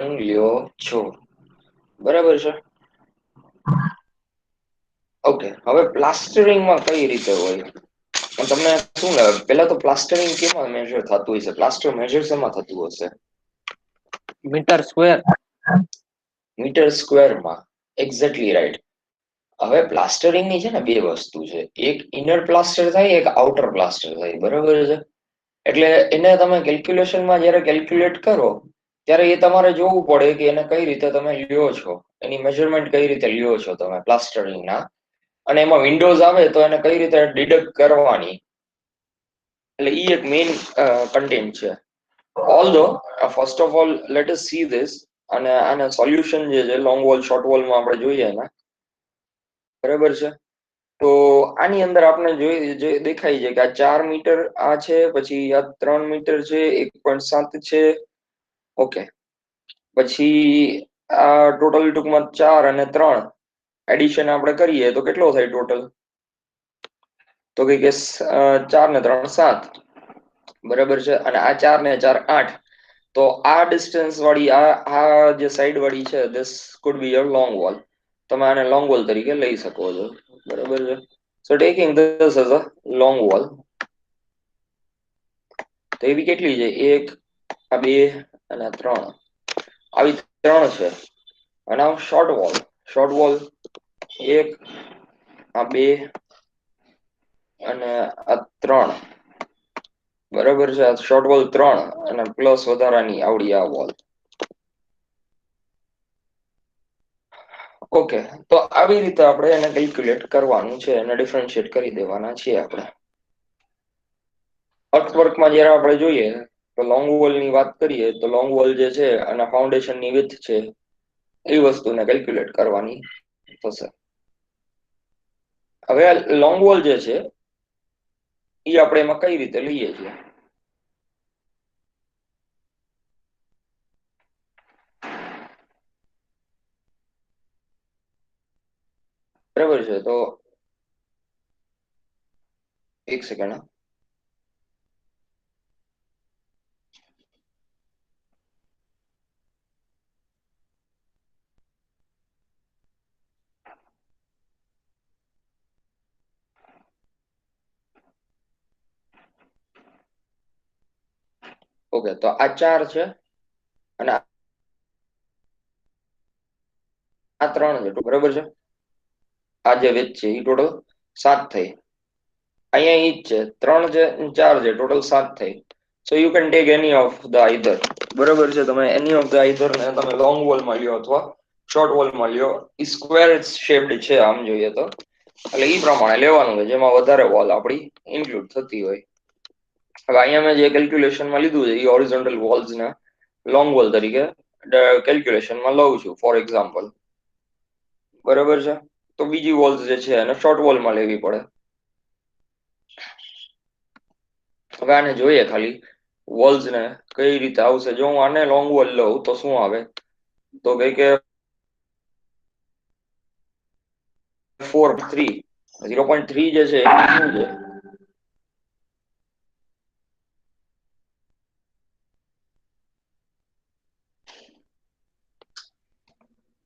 લ્યો છો, બરાબર છે. ઓકે, હવે પ્લાસ્ટરિંગમાં કઈ રીતે હોય તમને શું લાગે? પેલા તો પ્લાસ્ટરિંગ કેમાં મેજર થતું હશે? પ્લાસ્ટર મેજર શેમાં થતું હશે? Metre square. મીટર સ્ક્વેરમાં, એક્ઝેક્ટલી રાઈટ. હવે પ્લાસ્ટરિંગ ની છે ને બે વસ્તુ છે, એક ઇનર પ્લાસ્ટર થાય, એક આઉટર પ્લાસ્ટર થાય, બરાબર છે. એટલે એને તમે કેલ્ક્યુલેશનમાં જ્યારે કેલ્ક્યુલેટ કરો ત્યારે એ તમારે જોવું પડે કે એને કઈ રીતે તમે લ્યો છો, એની મેજરમેન્ટ કઈ રીતે લ્યો છો તમે પ્લાસ્ટરિંગના, અને એમાં વિન્ડોઝ આવે તો એને કઈ રીતે ડિડક્ટ કરવાની. એટલે એ એક મેઇન કન્ટેન્ટ છે. Although first of all let us see this, અને આના સોલ્યુશન જે છે લોંગ વોલ શોર્ટ વોલમાં આપણે જોઈએ એના, બરાબર છે. તો આની અંદર આપણે જોઈ દેખાય છે કે આ 4 મીટર આ છે, પછી આ 3 મીટર છે, 1.7 છે. ઓકે, પછી આ ટોટલ ટૂંકમાં 4 અને 3 એડિશન આપણે કરીએ તો કેટલો થાય ટોટલ? તો કે 4 ને 3 7, બરાબર છે. અને આ 4 ને 4 8. તો આ ડિસ્ટન્સ વાળી આ જે સાઈડ વાળી છે, this food B your long wall. તમે આને લોંગ વોલ તરીકે લઈ શકો છો, બરાબર છે. So taking this as a long wall. તો એવી કેટલી છે? 1, આ 2 અને 3, આવી 3 છે. અને આ શોર્ટ વોલ, શોર્ટ વોલ 1, આ 2 અને આ 3, બરાબર છે. આ શોર્ટ વોલ 3 અને પ્લસ વધારાની આવડી આ વોલ. ઓકે, તો આવી રીતે આપણે એને કેલ્ક્યુલેટ કરવાનું છે, એને ડિફરન્શિએટ કરી દેવાના છીએ આપણે. અર્થવર્કમાં જ્યારે આપણે જોઈએ તો લોંગ વોલ ની વાત કરીએ તો લોંગ વોલ જે છે અને ફાઉન્ડેશન ની વિડ્થ છે, એ વસ્તુને કેલ્ક્યુલેટ કરવાની થશે. હવે આ લોંગ વોલ જે છે એ આપણે એમાં કઈ રીતે લઈએ છીએ? બરાબર છે. તો એક સેકન્ડ. ઓકે, તો આ 4 છે અને આ 3 છે, બરાબર છે. આ જે વેચ છે એ ટોટલ 7 થઈ. અહીંયા ઈ જ છે, 3 છે, 4 છે, ટોટલ 7 થઈ. So you can take any of the either, બરાબર છે. તમે એની ઓફ ધ આઈધર ને તમે લોંગ વોલ માં લ્યો અથવા શોર્ટ વોલ માં લ્યો. ઈ સ્ક્વેર શેપ્ડ છે આમ જોઈએ તો, એટલે ઈ પ્રમાણે લેવાનું છે જેમાં વધારે વોલ આપણી ઇન્ક્લુડ થતી હોય. હવે અહીંયા મેં જે કેલ્ક્યુલેશનમાં લીધું છે એ હોરિઝોન્ટલ વોલ્સ ને લોંગ વોલ તરીકે કેલ્ક્યુલેશનમાં લઉં છું, ફોર એક્ઝામ્પલ, બરાબર છે. તો બીજી વોલ્સ જે છે એને શોર્ટ વોલમાં લેવી પડે. હવે આને જોઈએ ખાલી વોલ્સ ને કઈ રીતે આવશે. જો હું આને લોંગ વોલ લઉં તો શું આવે? તો કઈ કે 4.3, 0.3 જે છે એ શું છે?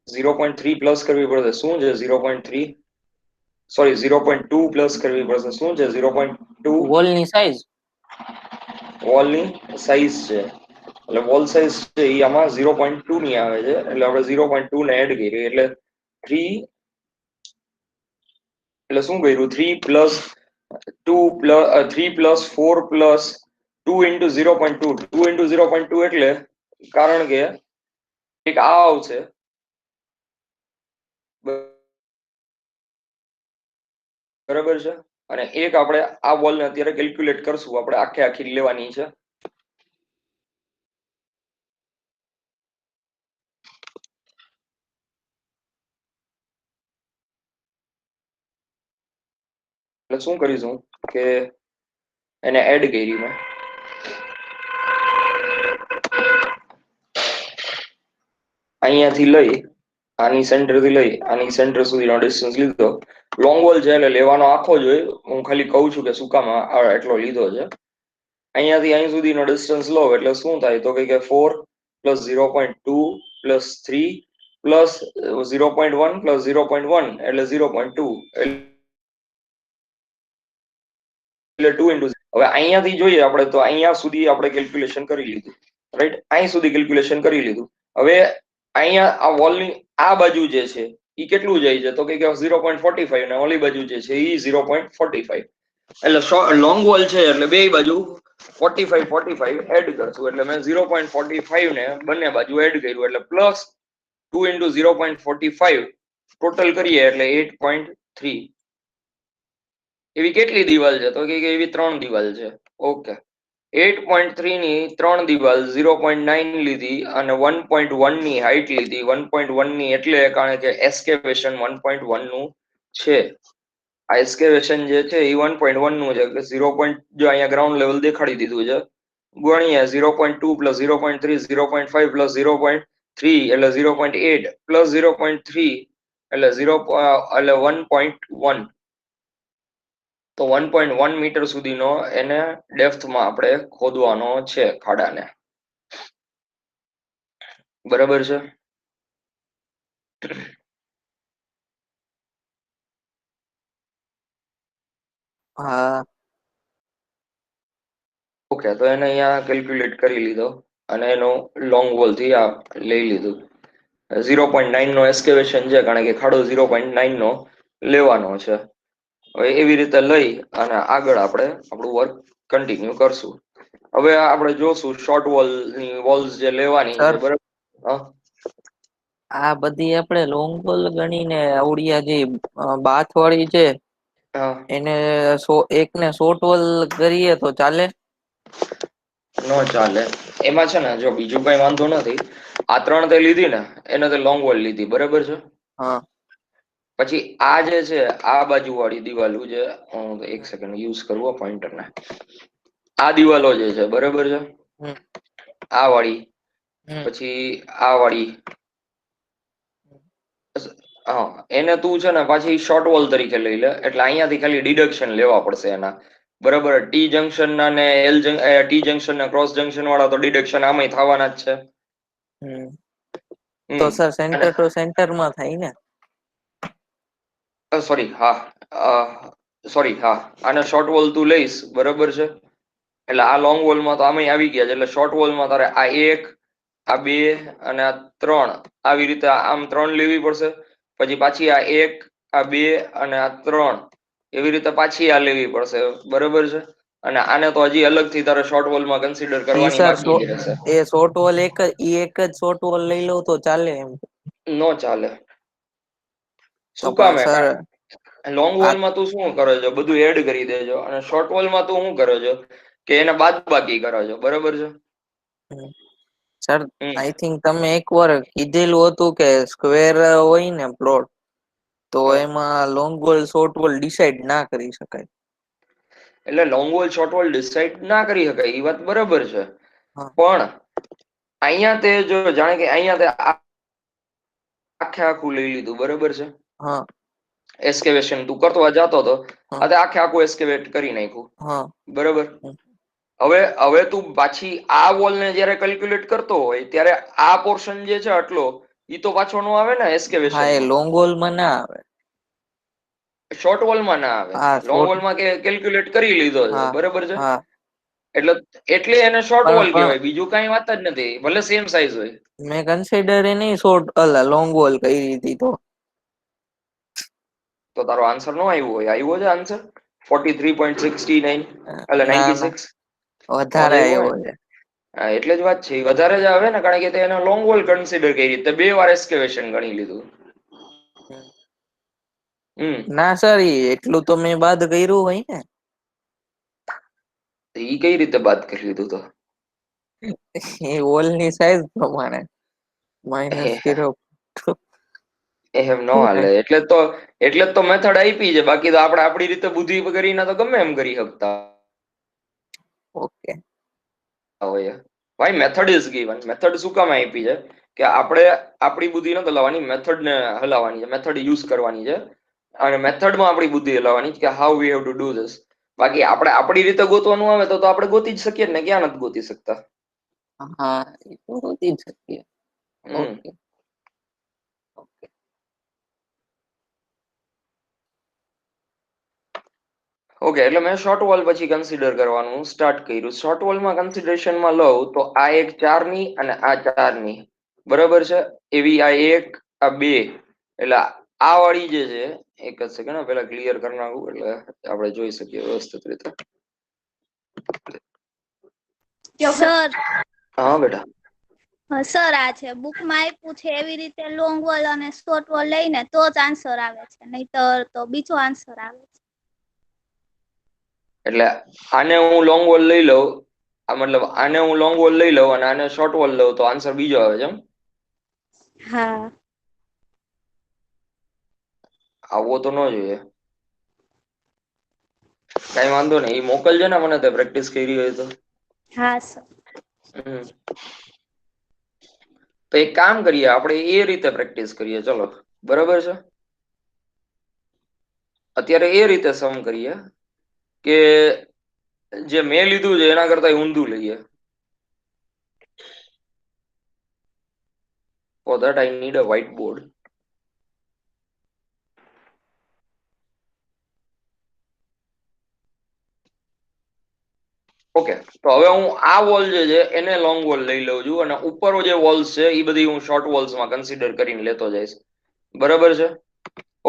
ઝીરો પોઈન્ટ થ્રી પ્લસ કરવી પડશે. શું છે 0.3? સોરી, 0.2 પ્લસ કરવી પડશે. શું છે 0.2? વોલ ની સાઈઝ. વોલની સાઈઝ છે. એટલે વોલ સાઈઝ છે એ આમાં 0.2 ની આવે છે, એટલે આપણે 0.2 ને એડ કરી એટલે 3. એટલે શું કર્યું? 3 plus 2 plus 3 plus 4 plus 2 into 0.2. 2 into 0.2 એટલે, કારણ કે એક આ આવશે, બરાબર છે. અને એક આપણે આ વોલ ને અત્યારે કેલ્ક્યુલેટ કરશું, આપણે આખે આખી લેવાની છે. એટલે શું કરીશું કે એને એડ કરી મેં. અહીંયાથી લઈ આની સેન્ટર થી લઈ આની સેન્ટર સુધીનો ડિસ્ટન્સ લીધો. લોંગ વોલ છે એટલે લેવાનો આખો જ હોય, હું ખાલી કહું છું કે શું કામ એટલો લીધો છે. અહીંયાથી અહીં સુધીનો ડિસ્ટન્સ લો એટલે શું થાય? તો કે 4 પ્લસ 0.2 પ્લસ 3 પ્લસ 0.1 પ્લસ 0.1 એટલે 0.2 એટલે 2 ઇન્ટુ હવે અહીંયાથી જોઈએ આપણે તો અહીંયા સુધી આપણે કેલ્ક્યુલેશન કરી લીધું રાઈટ અહીં સુધી કેલ્ક્યુલેશન કરી લીધું હવે અહીંયા આ વોલની આ બાજુ જે છે એ કેટલું જાય છે તો કે 0.45 ને ઓલી બાજુ જે છે એ 0.45 એટલે લોંગ વોલ છે એટલે બે બાજુ 45 એડ કરશું એટલે મેં 0.45 ને બંને બાજુ એડ કર્યું એટલે પ્લસ 2 ઇન્ટુ 0.45 ટોટલ કરીએ એટલે 8.3 એવી કેટલી દિવાલ છે તો કે એવી 3 દિવાલ છે ઓકે 8.3 ની 3 દિવાલ 0.9 લીધી અને 1.1 ની હાઈટ લીધી 1.1 ની એટલે કારણ કે એસ્કેવેશન 1.1 નું છે આ એસ્કેવેશન જે છે એ 1.1 નું છે એટલે 0. જો અહીંયા ગ્રાઉન્ડ લેવલ દેખાડી દીધું છે ગુણ્યા 0.2 પ્લસ 0.3 0.5 પ્લસ 0.3 એટલે 0.8 પ્લસ 0.3 એટલે 1.1 તો 1.1 મીટર સુધીનો એને ડેપ્થમાં આપણે ખોદવાનો છે ખાડાને બરાબર છે હા ઓકે તો એને અહીંયા કેલ્ક્યુલેટ કરી લીધો અને એનો લોંગ વોલ થી આ લઈ લીધું 0.9 નો એસ્કેવેશન છે કારણ કે ખાડો 0.9 નો લેવાનો છે હવે એવી રીતે લઈ અને આગળ આપણે આપણું વર્ક કન્ટિન્યુ કરશું હવે આપણે જોશું શોર્ટ વોલ ની વોલ્સ જે લેવાની છે સર બરાબર આ બધી આપણે લોંગ બોલ ગણીને આવડિયા જે બાથ વાળી છે હા એને એકને શોર્ટ વોલ કરીએ તો ચાલે નો ચાલે એમાં છે ને જો બીજું કઈ વાંધો નથી આ 3 તે લીધી ને એને તે લોંગ વોલ લીધી બરાબર છે હા પછી આ જે છે આ બાજુ વાળી દિવાલો છે એક સેકન્ડ યુઝ કરવો પોઈન્ટર ને આ દિવાલો જે છે બરાબર છે હમ આ વાળી હમ પછી આ વાળી હા એને તું છે ને પાછી શોર્ટ વોલ તરીકે લઈ લે એટલે અહીંયાથી ખાલી ડિડક્શન લેવા પડશે એના બરાબર ટી જંક્શન ના ને ટી જંક્શન ના ક્રોસ જંક્શન વાળા તો ડિડક્શન આમાંય થવાના જ છે હમ તો સર સેન્ટર ટુ સેન્ટર માં થાય ને સોરી હા સોરી હા આને શોર્ટ વોલ તું લઈશ બરાબર છે એટલે આ લોંગ વોલમાં તો આમાં આવી ગયા છે એટલે શોર્ટ વોલમાં તારે આ 1 આ 2 અને આ 3 આવી રીતે આમ 3 લેવી પડશે પછી પાછી આ 1 આ 2 અને આ 3 એવી રીતે પાછી આ લેવી પડશે બરાબર છે અને આને તો હજી અલગથી તારે શોર્ટ વોલમાં કન્સિડર ઈ કરવાની સર બાકી જ રહેશે એ શોર્ટ વોલ એક જ શોર્ટ વોલ લઈ લઉં તો ચાલે એમ નો ચાલે તો શું કામ પણ સર લોંગ આ વોલમાં તું શું કરો છો બધું એડ કરી દેજો અને શોર્ટ વોલમાં તું શું કરો છો કે એને બાદ બાકી કરો છો બરોબર છે સર હમ આઈ થિંક તમે એકવાર કીધેલું હતું કે સ્ક્વેર હોય ને પ્લોટ તો હા. એમાં long wall short wall decide ના કરી શકાય એટલે long wall short wall decide ના કરી શકાય એ વાત બરાબર છે હા પણ અહીંયા તે જો જાણે કે અહીંયા તે આખે આખું લઈ લીધું બરોબર છે હા એસ્કેવેશન તું કરતો જતો હતો હા આ આખે આખું એસ્કેવેટ કરી નાખ્યું હા બરોબર હવે તું પાછી આ વોલ ને જયારે કેલ્ક્યુલેટ કરતો હોય ત્યારે આ પોર્શન જે છે આટલો ઈ તો પાછો નો આવે ને હા એ એસ્કેવેશનમાં લોંગ વોલ માં ના આવે શોર્ટ વોલમાં ના આવે હા લોંગ શોર્ટ વોલમાં કે કેલ્ક્યુલેટ કરી લીધો છે હા બરોબર છે હા એટલે એને શોર્ટ પણ વોલ પણ કહેવાય બીજું કઈ વાત જ નથી ભલે સેમ સાઈઝ હોય મેં કન્સિડર એ નહી શોર્ટ લોંગ વોલ કરી હતી તો તો તારો આન્સર નો આવ્યો છે આન્સર 43.69 એટલે ના 96 ના નો જ વધારે આવ્યો આવ્યો હોય છે હા એટલે જ વાત છે વધારે જ આવે ને કારણ કે એને લોંગ વોલ કન્સિડર કરી રીતે 2 વાર એસ્કેવેશન ગણી લીધું હમ ના સર એટલું તો મેં બાદ કર્યું હોય ને ઈ કઈ રીતે બાદ કરી લીધું તો એ વોલ ની સાઈઝ પ્રમાણે માઇનસ કર્યો એમ ન હાલે એટલે જ તો મેથડ આપી છે બાકી તો આપણે આપડી રીતે બુદ્ધિ કરીને તો ગમે એમ કરી શકતા ઓકે હોય ભાઈ મેથડ ઇઝ ગીવન મેથડ શું કામ આપી છે કે આપણે આપણી બુદ્ધિ ન હલાવવાની મેથડ ને હલાવવાની છે મેથડ યુઝ કરવાની છે અને મેથડમાં આપણી બુદ્ધિ હલાવવાની કે how we have to do this બાકી આપણે આપણી રીતે ગોતવાનું આવે તો આપણે ગોતી જ શકીએ ને ક્યાં નથી ગોતી શકતા હા એ તો હોતી જ શકીએ. Okay okay. ઓકે, એટલે મેં શોર્ટ વોલ પછી કન્સિડર કરવાનું સ્ટાર્ટ કર્યું. શોર્ટ વોલમાં કન્સિડરેશનમાં લઉં તો આ એક 4 ની અને આ 4 ની બરાબર છે. એવી આ એક, આ બે, એટલે આ વાળી જે છે, એક જ સેકન્ડ પેલા ક્લિયર કરી નાખું એટલે આપણે જોઈ શકીએ વ્યવસ્થિત રીતે. સર હા બેટા. સર આ છે બુકમાં આપ્યું છે એવી રીતે લોંગ વોલ અને શોર્ટ વોલ લઈને તો જ આન્સર આવે છે, નહીતર તો બીજો આન્સર આવે છે. એટલે આને હું લોંગ વોલ લઈ લઉં, આ મતલબ આને હું લોંગ વોલ લઈ લઉં અને આને શોર્ટ વોલ લઉં તો આન્સર બીજો આવે છે એમ? હા. આવો તો ન જોઈએ. કઈ વાંધો નહીં, એ મોકલજે ને મને, તે પ્રેક્ટિસ કરી હોય તો. હા સર. તો એક કામ કરીએ, આપણે એ રીતે પ્રેક્ટિસ કરીએ. ચલો બરાબર છે. અત્યારે એ રીતે સમ કરીએ કે જે મેં લીધું છે એના કરતા ઊંધું લઈએ. For that I need a whiteboard. Okay, તો હવે હું આ વોલ જે છે એને લોંગ વોલ લઈ લઉં છું અને ઉપર જે વોલ્સ છે એ બધી હું શોર્ટ વોલ્સમાં કન્સિડર કરીને લેતો જઈશ. બરાબર છે.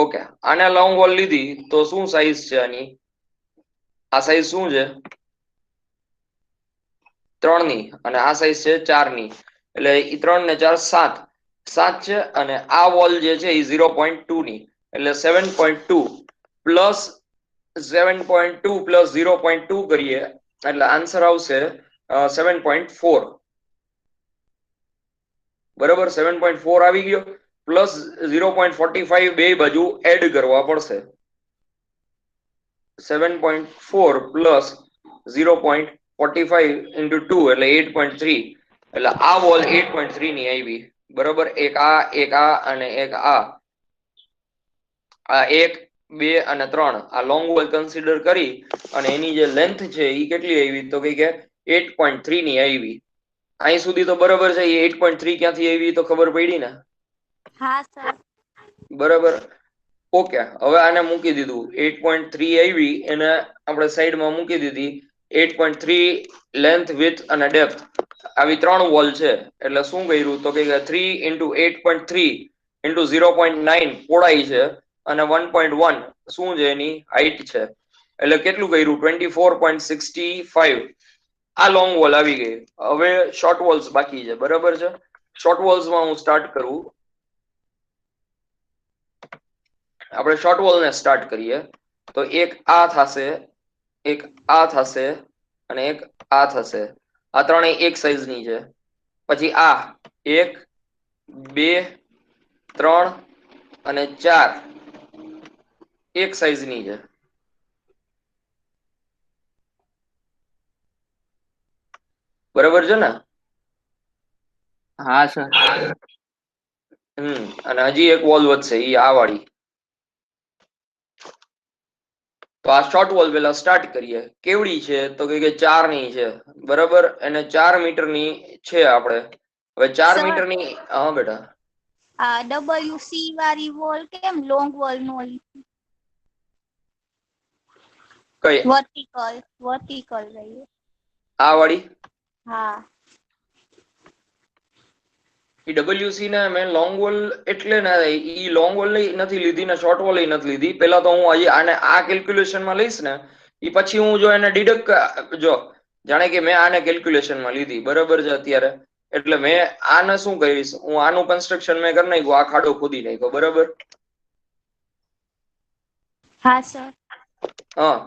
ઓકે, આને લોંગ વોલ લીધી તો શું સાઈઝ છે આની? આ સાઈઝ શું છે? 3 ની, અને આ સાઈઝ છે 4 ની, એટલે 3 ને 4 7 7 છે. અને આ વોલ જે છે એ 0.2 ની, એટલે 7.2 પ્લસ 7.2 પ્લસ 0.2 કરીએ એટલે આન્સર આવશે 7.4. બરાબર, 7.4 આવી ગયો. પ્લસ 0.45 બે બાજુ એડ કરવા પડશે. 7.4 પ્લસ 0.45 into 2 એટલે 8.3, એટલે આ વોલ 8.3 ની આવી. બરાબર, એક આ અને એક આ 1 2 અને 3 આ લોંગ વોલ કન્સિડર કરી અને એની જે લેન્થ છે એ કેટલી આવી તો કે 8.3 ની આવી. અહીં સુધી તો બરાબર છે. એ 8.3 ક્યાંથી આવી તો ખબર પડી ને? હા સર. બરાબર. ઓકે, હવે આને મૂકી દીધું. 8.3 આવી એને આપણે સાઈડમાં મૂકી દીધી. 8.3 લેન્થ, વિડ્થ અને ડેપ્થ આવી 3 વોલ છે. એટલે શું કર્યું તો કે 3 into 8.3 into 0.9 પહોળાઈ છે અને 1.1 શું છે એની હાઈટ છે. એટલે કેટલું કર્યું? 24.65. આ લોંગ વોલ આવી ગઈ. હવે શોર્ટ વોલ્સ બાકી છે. બરાબર છે. શોર્ટ વોલ્સમાં હું સ્ટાર્ટ કરું. આપણે શોર્ટ વોલ ને સ્ટાર્ટ કરીએ તો એક આ થશે, એક આ થશે અને એક આ થશે. આ ત્રણેય એક સાઈઝ ની છે. પછી આ 1 2 3 અને 4 એક સાઈઝ ની છે. બરાબર છે ને? હા સર. અને હજી એક વોલ વધશે, એ આ વાળી. તો આ શોર્ટ વોલ પેલા સ્ટાર્ટ કરીએ. કેવડી છે તો કે 4 ની છે. બરાબર, એને 4 મીટર ની છે. આપણે હવે 4 સર મીટર ની. હા બેટા. આ WC વાળી વોલ કેમ લોંગ વોલ નો લીધી? કઈ? વર્ટિકલ રહી. આ વાળી. હા. WC ને મેં લોંગ વોલ એટલે ને ઈ લોંગ વોલ નથી લીધી ને શોર્ટ વોલ નથી લીધી. પેલા તો હું હજી આને આ કેલ્ક્યુલેશનમાં લઈશ ને એ પછી હું જો એને ડિડક્ટ જો જાણે કે મેં આને કેલ્ક્યુલેશનમાં લીધી. બરાબર છે અત્યારે, એટલે મેં આને શું કરીશ, હું આનું કન્સ્ટ્રક્શન મેં કરી નાખ્યું. આ ખાડો ખોદી નાખ્યો. બરાબર. હા સર. હા,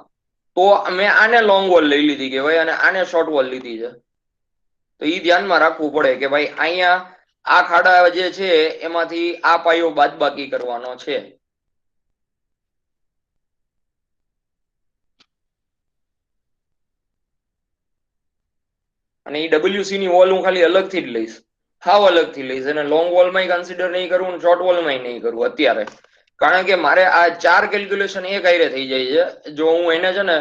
તો મેં આને લોંગ વોલ લઈ લીધી કે ભાઈ, અને આને શોર્ટ વોલ લીધી છે. તો ઈ ધ્યાનમાં રાખવું પડે કે ભાઈ અહીંયા આ ખાડા જે છે એમાંથી આ પાયો બાદબાકી કરવાનો છે. અને એ WC ની વોલ હું ખાલી અલગથી જ લઈશ. હાવ અલગથી લઈશ. અને લોંગ વોલમાં કન્સિડર નહીં કરું, શોર્ટ વોલમાં નહીં કરું અત્યારે. કારણ કે મારે આ 4 કેલ્ક્યુલેશન એક હારે થઈ જાય છે જો હું એને છે ને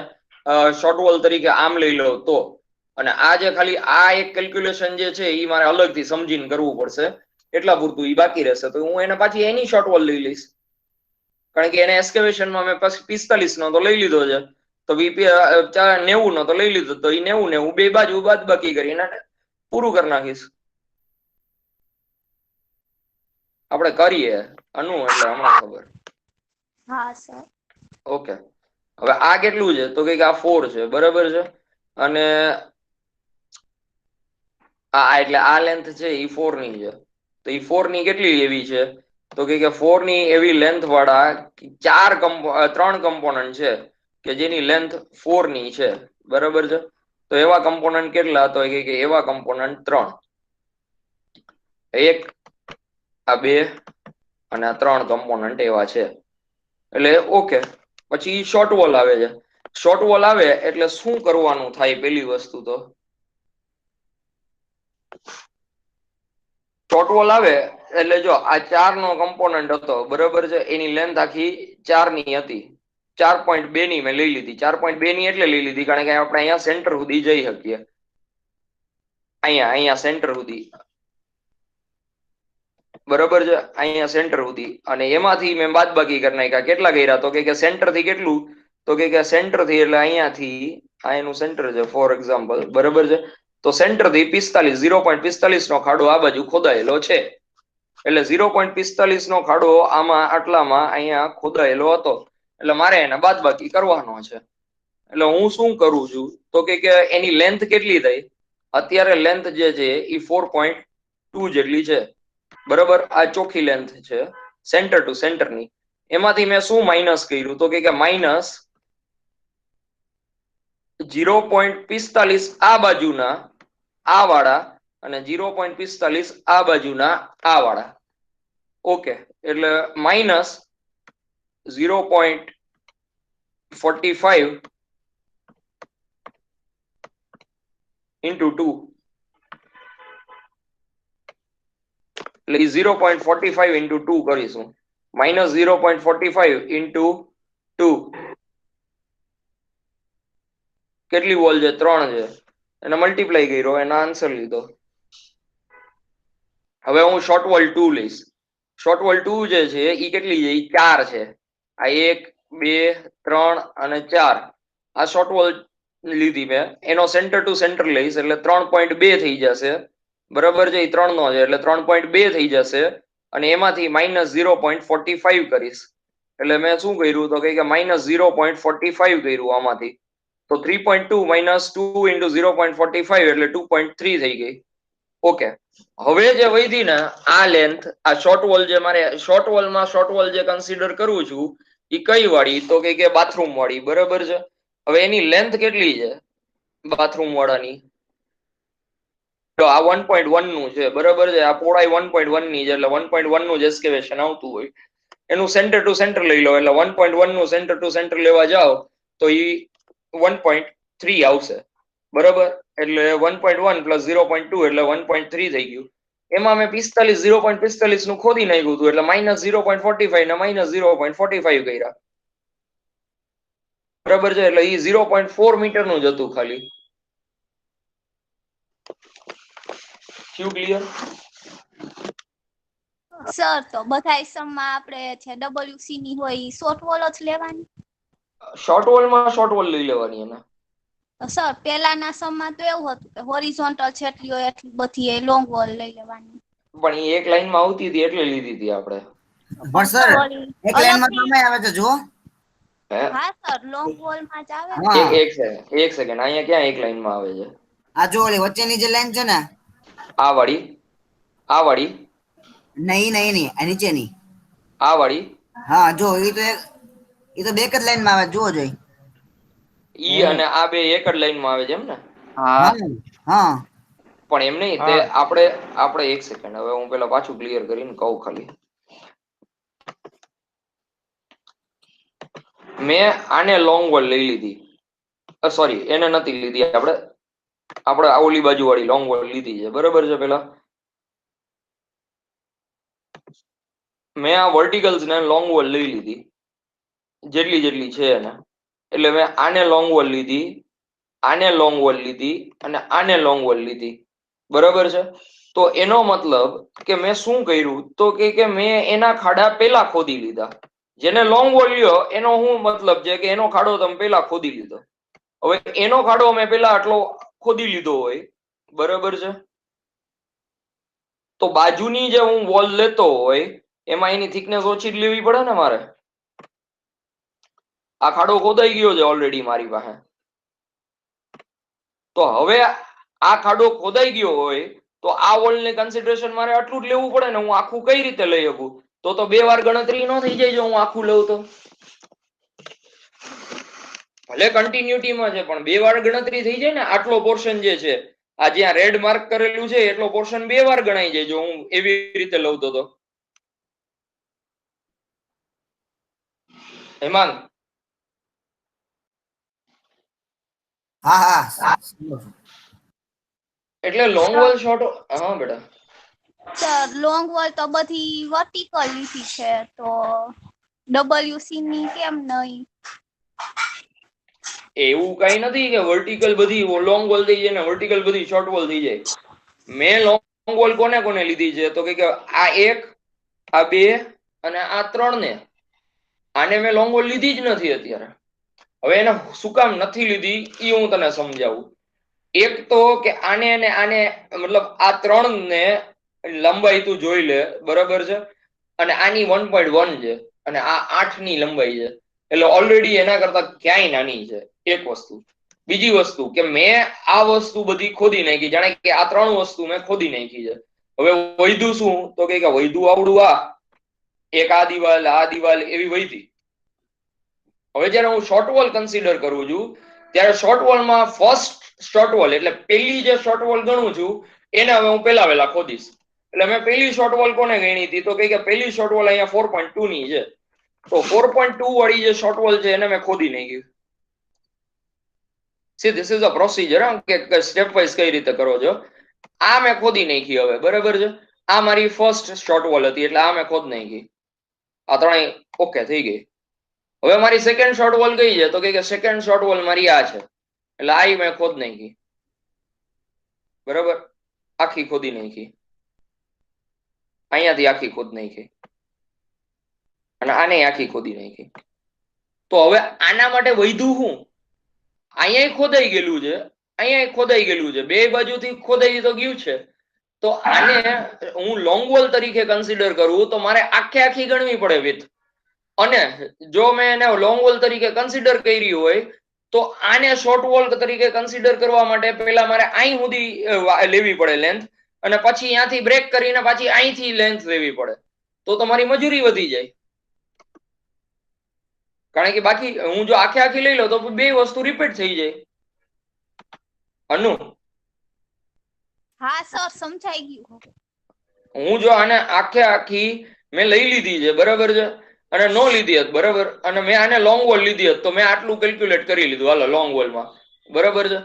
શોર્ટ વોલ તરીકે આમ લઈ લઉં તો. અને આ જે ખાલી આ એક કેલ્ક્યુલેશન જે છે એ મારે અલગથી સમજીને કરવું પડશે, એટલા પૂરતું એ બાકી રહેશે. તો હું એને પાછી એની શોર્ટ વોલ લઈ લઈશ, કારણ કે એને એસ્કેવેશનમાં મેં પછી 45 નો તો લઈ લીધો છે, તો 90 નો તો લઈ લીધો, તો એ 90 બે બાજુ બાદ બાકી કરીને પૂરું કરી નાખીશ. આપણે કરીએ અનુ એટલે હમણાં ખબર. હા સર. ઓકે, હવે આ કેટલું છે તો કે આ 4 છે, બરાબર છે. અને આ એટલે આ લેન્થ છે એ 4 ની છે, તો એ 4 ની કેટલી એવી છે તો કે 4 ની એવી લેન્થ વાળા 3 કમ્પોનન્ટ છે કે જેની લેન્થ 4 ની છે, બરાબર છે. તો એવા કમ્પોનન્ટ કેટલા, તો કે એવા કમ્પોનન્ટ 3, એક આ 2 અને આ 3 કમ્પોનન્ટ એવા છે. એટલે ઓકે, પછી શોર્ટ વોલ આવે છે. શોર્ટ વોલ આવે એટલે શું કરવાનું થાય? પેલી વસ્તુ તો શોર્ટ વોલ આવે એટલે જો આ 4 નો કમ્પોનન્ટ હતો, બરાબર છે, એની લેન્થ આખી 4 ની હતી, 4.2 ની મેં લઈ લીધી. 4.2 ની એટલે લઈ લીધી કારણ કે આપણે અહીંયા સેન્ટર સુધી જઈ શકીએ, અહીંયા સેન્ટર સુધી, બરોબર છે, અહીંયા સેન્ટર સુધી. અને એમાંથી મેં બાદબાકી કરી નાખ્યા. કેટલા કર્યા તો કે સેન્ટર થી કેટલું, તો કે સેન્ટર થી એટલે અહીંયાથી આ એનું સેન્ટર છે ફોર એક્ઝામ્પલ, બરોબર છે. તો સેન્ટર થી 0.45 નો ખાડો આ બાજુ ખોદાયેલો છે, એટલે 0.45 નો ખાડો આમાં આટલામાં અહીંયા ખોદાયેલો હતો, એટલે મારે એને બાદબાકી કરવાનો છે. એટલે હું શું કરું છું તો કે એની લેન્થ કેટલી થઈ, અત્યારે લેન્થ જે છે એ 4.2 જેટલી છે, બરોબર. આ ચોખ્ખી લેન્થ છે સેન્ટર ટુ સેન્ટર ની. એમાંથી મેં શું માઇનસ કર્યું તો કે માઇનસ 0.45 આ બાજુના આ વાળા અને 0.45 આ બાજુના આ વાળા. ઓકે, એટલે માઇનસ 0.45 into 2, એટલે 0.45 into 2 કરીશું, માઇનસ 0.45 into 2 કેટલી વોલ છે? 3 છે. એને મલ્ટીપ્લાય કર્યો, એનો આન્સર લીધો. હવે હું શોર્ટ વોલ 2 લઈશ. શોર્ટ વોલ 2 જે છે એ કેટલી છે? એ 4 છે. આ 1 2 3 અને 4 આ શોર્ટ વોલ લીધી મેં. એનો સેન્ટર ટુ સેન્ટર લઈશ એટલે 3.2 થઈ જશે, બરાબર છે. એ 3 નો છે એટલે 3.2 થઈ જશે. અને એમાંથી માઇનસ 0.45 કરીશ, એટલે મેં શું કર્યું તો કે માઇનસ 0.45 કર્યું આમાંથી. તો 3.2 minus 2 into 0.45 એટલે 2.3 થઈ ગઈ. ઓકે, હવે જે વધી ને આ લેન્થ, આ શોર્ટ વોલ જે મારે શોર્ટ વોલ જે કન્સિડર કરું છું એ કઈ વાળી તો કે બાથરૂમ વાળી, બરાબર છે. હવે એની લેન્થ કેટલી છે બાથરૂમ વાળાની? તો આ 1.1 નું છે, બરાબર છે. આ પહોળાઈ 1.1 ની છે એટલે 1.1 નું જ એસ્કેવેશન આવતું હોય. એનું સેન્ટર ટુ સેન્ટર લઈ લો એટલે 1.1 નું સેન્ટર ટુ સેન્ટર લેવા જાઓ તો એ 1.3 આવશે, બરાબર. એટલે 1.1 પ્લસ 0.2 એટલે 1.3 થઈ ગયું. એમાં મેં 0.45 નું ખોદી નાખ્યું હતું એટલે માઇનસ 0.45 ને માઇનસ 0.45 કર્યા, બરાબર છે. એટલે એ 0.4 મીટર નું જ હતું ખાલી. ક્યુ ક્લિયર? સર તો બધા સમમાં આપણે છે WC ની હોય ઈ શોર્ટ વોલ જ લેવાની? શોર્ટ વોલમાં શોર્ટ વોલ લઈ લેવાની એને. સર પેલાના સમમાં તો એવું હતું કે હોરિઝોન્ટલ જેટલી હોય એટલી બધી એ લોંગ વોલ લઈ લેવાની. પણ એ એક લાઈનમાં આવતી હતી એટલે લીધી હતી આપણે. પણ સર એક લાઈનમાં તો અમે આવે છે જો. હા સર, લોંગ વોલ માં જ આવે ને. એક સેકન્ડ, અહીંયા ક્યાં એક લાઈનમાં આવે છે? આ જો ઓલી વચ્ચેની જે લાઈન છે ને, આ વાળી નહીં આ નીચેની આ વાળી. હા જો એ તો બે જ લાઈનમાં આવે, જુઓ જોઈ. ઈ અને આ બે એક જ લાઈનમાં આવે છે એમ ને? હા હા. પણ એમ નહીં, તે આપણે એક સેકન્ડ, હવે હું પેલા પાછું ક્લિયર કરીને કહું ખાલી. મેં આને લોંગ વોલ લઈ લીધી, સોરી એને નથી લીધી, આપણે આ ઓલી બાજુ વાળી લોંગ વોલ લીધી છે, બરોબર છે. પેલા મેં આ વર્ટિકલ્સ ને લોંગ વોલ લઈ લીધી જેટલી છે એને, એટલે મેં આને લોંગ વોલ લીધી, આને લોંગ વોલ લીધી અને આને લોંગ વોલ લીધી, બરાબર છે? તો એનો મતલબ કે મેં શું કર્યું તો કે મેં એના ખાડા પેલા ખોદી લીધા. જેને લોંગ વોલ લ્યો એનો શું મતલબ છે કે એનો ખાડો તમે પેલા ખોદી લીધો. હવે એનો ખાડો મેં પેલા આટલો ખોદી લીધો હોય, બરાબર છે? તો બાજુની જે હું વોલ લેતો હોય એમાં એની થિકનેસ ઓછી જ લેવી પડે ને મારે. આ ખાડો ખોદાઈ ગયો છે ઓલરેડી મારી પાસે. તો હવે આ ખાડો ખોદાઈ ગયો હોય તો આ વોલની કન્સિડરેશન મારે આટલું જ લેવું પડે ને. હું આખું કઈ રીતે લઈ શકું? તો 2 વાર ગણતરી ન થઈ જાય જો હું આખું લઉં તો. ભલે કન્ટિન્યુટીમાં છે પણ 2 વાર ગણતરી થઈ જાય ને. આટલો પોર્શન જે છે આ જ્યાં રેડ માર્ક કરેલું છે એટલો પોર્શન 2 વાર ગણાઈ જાય જો હું એવી રીતે લઉં તો. હેમાંગ, હા હા એટલે લોંગ વોલ શોર્ટ, હા બેટા સર લોંગ વોલ તો બધી વર્ટિકલ લીધી છે તો WC ની કેમ નહીં? એવું કઈ નથી કે વર્ટિકલ બધી લોંગ વોલ થઈ જાય ને વર્ટિકલ બધી શોર્ટ વોલ થઈ જાય. મેં લોંગ વોલ કોને કોને લીધી છે તો કે આ 1, આ 2 અને આ 3 ને. આને મેં લોંગ વોલ લીધી જ નથી અત્યારે. હવે એને શું કામ નથી લીધી એ હું તને સમજાવું. એક તો કે આને અને આને મતલબ આ 3 ને લંબાઈ તું જોઈ લે, બરાબર છે? અને આની 1.1 છે અને આ 8 ની લંબાઈ છે. એટલે ઓલરેડી એના કરતા ક્યાંય નાની છે. એક વસ્તુ. બીજી વસ્તુ કે મેં આ વસ્તુ બધી ખોદી નાખી. જાણે કે આ 3 વસ્તુ મેં ખોદી નાખી છે. હવે વૈધું શું તો કે વૈધું આવડું આ એક આ દિવાલ એવી વૈધી. હવે જ્યારે હું શોર્ટ વોલ કન્સિડર કરું છું ત્યારે શોર્ટ વોલમાં ફર્સ્ટ શોર્ટ વોલ એટલે પેલી જે શોર્ટ વોલ ગણું છું એને હવે હું પેલા ખોદીશ. એટલે મેં પેલી શોર્ટ વોલ કોને ગણી હતી તો કે પેલી શોર્ટ વોલ અહીંયા 4.2 ની છે. તો 4.2 વાળી જે શોર્ટ વોલ છે એને મેં ખોદી નાખી. See this is a procedure કે સ્ટેપ વાઇઝ કઈ રીતે કરો છો. આ મેં ખોદી નાખી હવે, બરાબર છે? આ મારી ફર્સ્ટ શોર્ટ વોલ હતી એટલે આ મેં ખોદ નાખી. આ ત્રણેય ઓકે થઈ ગઈ. હવે મારી સેકન્ડ શોર્ટ વોલ કઈ છે તો કે સેકન્ડ શોર્ટ વોલ મારી આ છે. એટલે આ મેં ખોદ નાખી, બરાબર? આખી ખોદી નાખી. અહીંયાથી આખી ખોદ નાખી અને આને આખી ખોદી નાખી. તો હવે આના માટે વૈધું હું? અહીંયા ખોદાઈ ગયેલું છે, અહીંયા ખોદાઈ ગયેલું છે, બે બાજુથી ખોદાઈ તો ગયું છે. તો આને હું લોંગ વોલ તરીકે કન્સિડર કરું તો મારે આખી ગણવી પડે વિથ. અને જો મેં એને લોંગ વોલ તરીકે કન્સિડર કરી હોય તો આને શોર્ટ વોલ તરીકે કન્સિડર કરવા માટે પહેલા મારે અહીં સુધી લેવી પડે લેન્થ, અને પછી અહીંયાથી બ્રેક કરીને પાછી અહીંથી લેન્થ લેવી પડે. તો તમારી મજૂરી વધી જાય. કારણ કે બાકી હું જો આખી લઈ લઉં તો 2 વસ્તુ રિપીટ થઈ જાય. અનુ, હા સર સમજાઈ ગયું. હું જો આને આખી મેં લઈ લીધી છે, બરાબર છે? અને નો લીધી હતી, બરાબર? અને મેં આને લોંગ વોલ લીધી હતી તો મેં આટલું કેલ્ક્યુલેટ કરી લીધું હાલો લોંગ વોલમાં, બરાબર છે?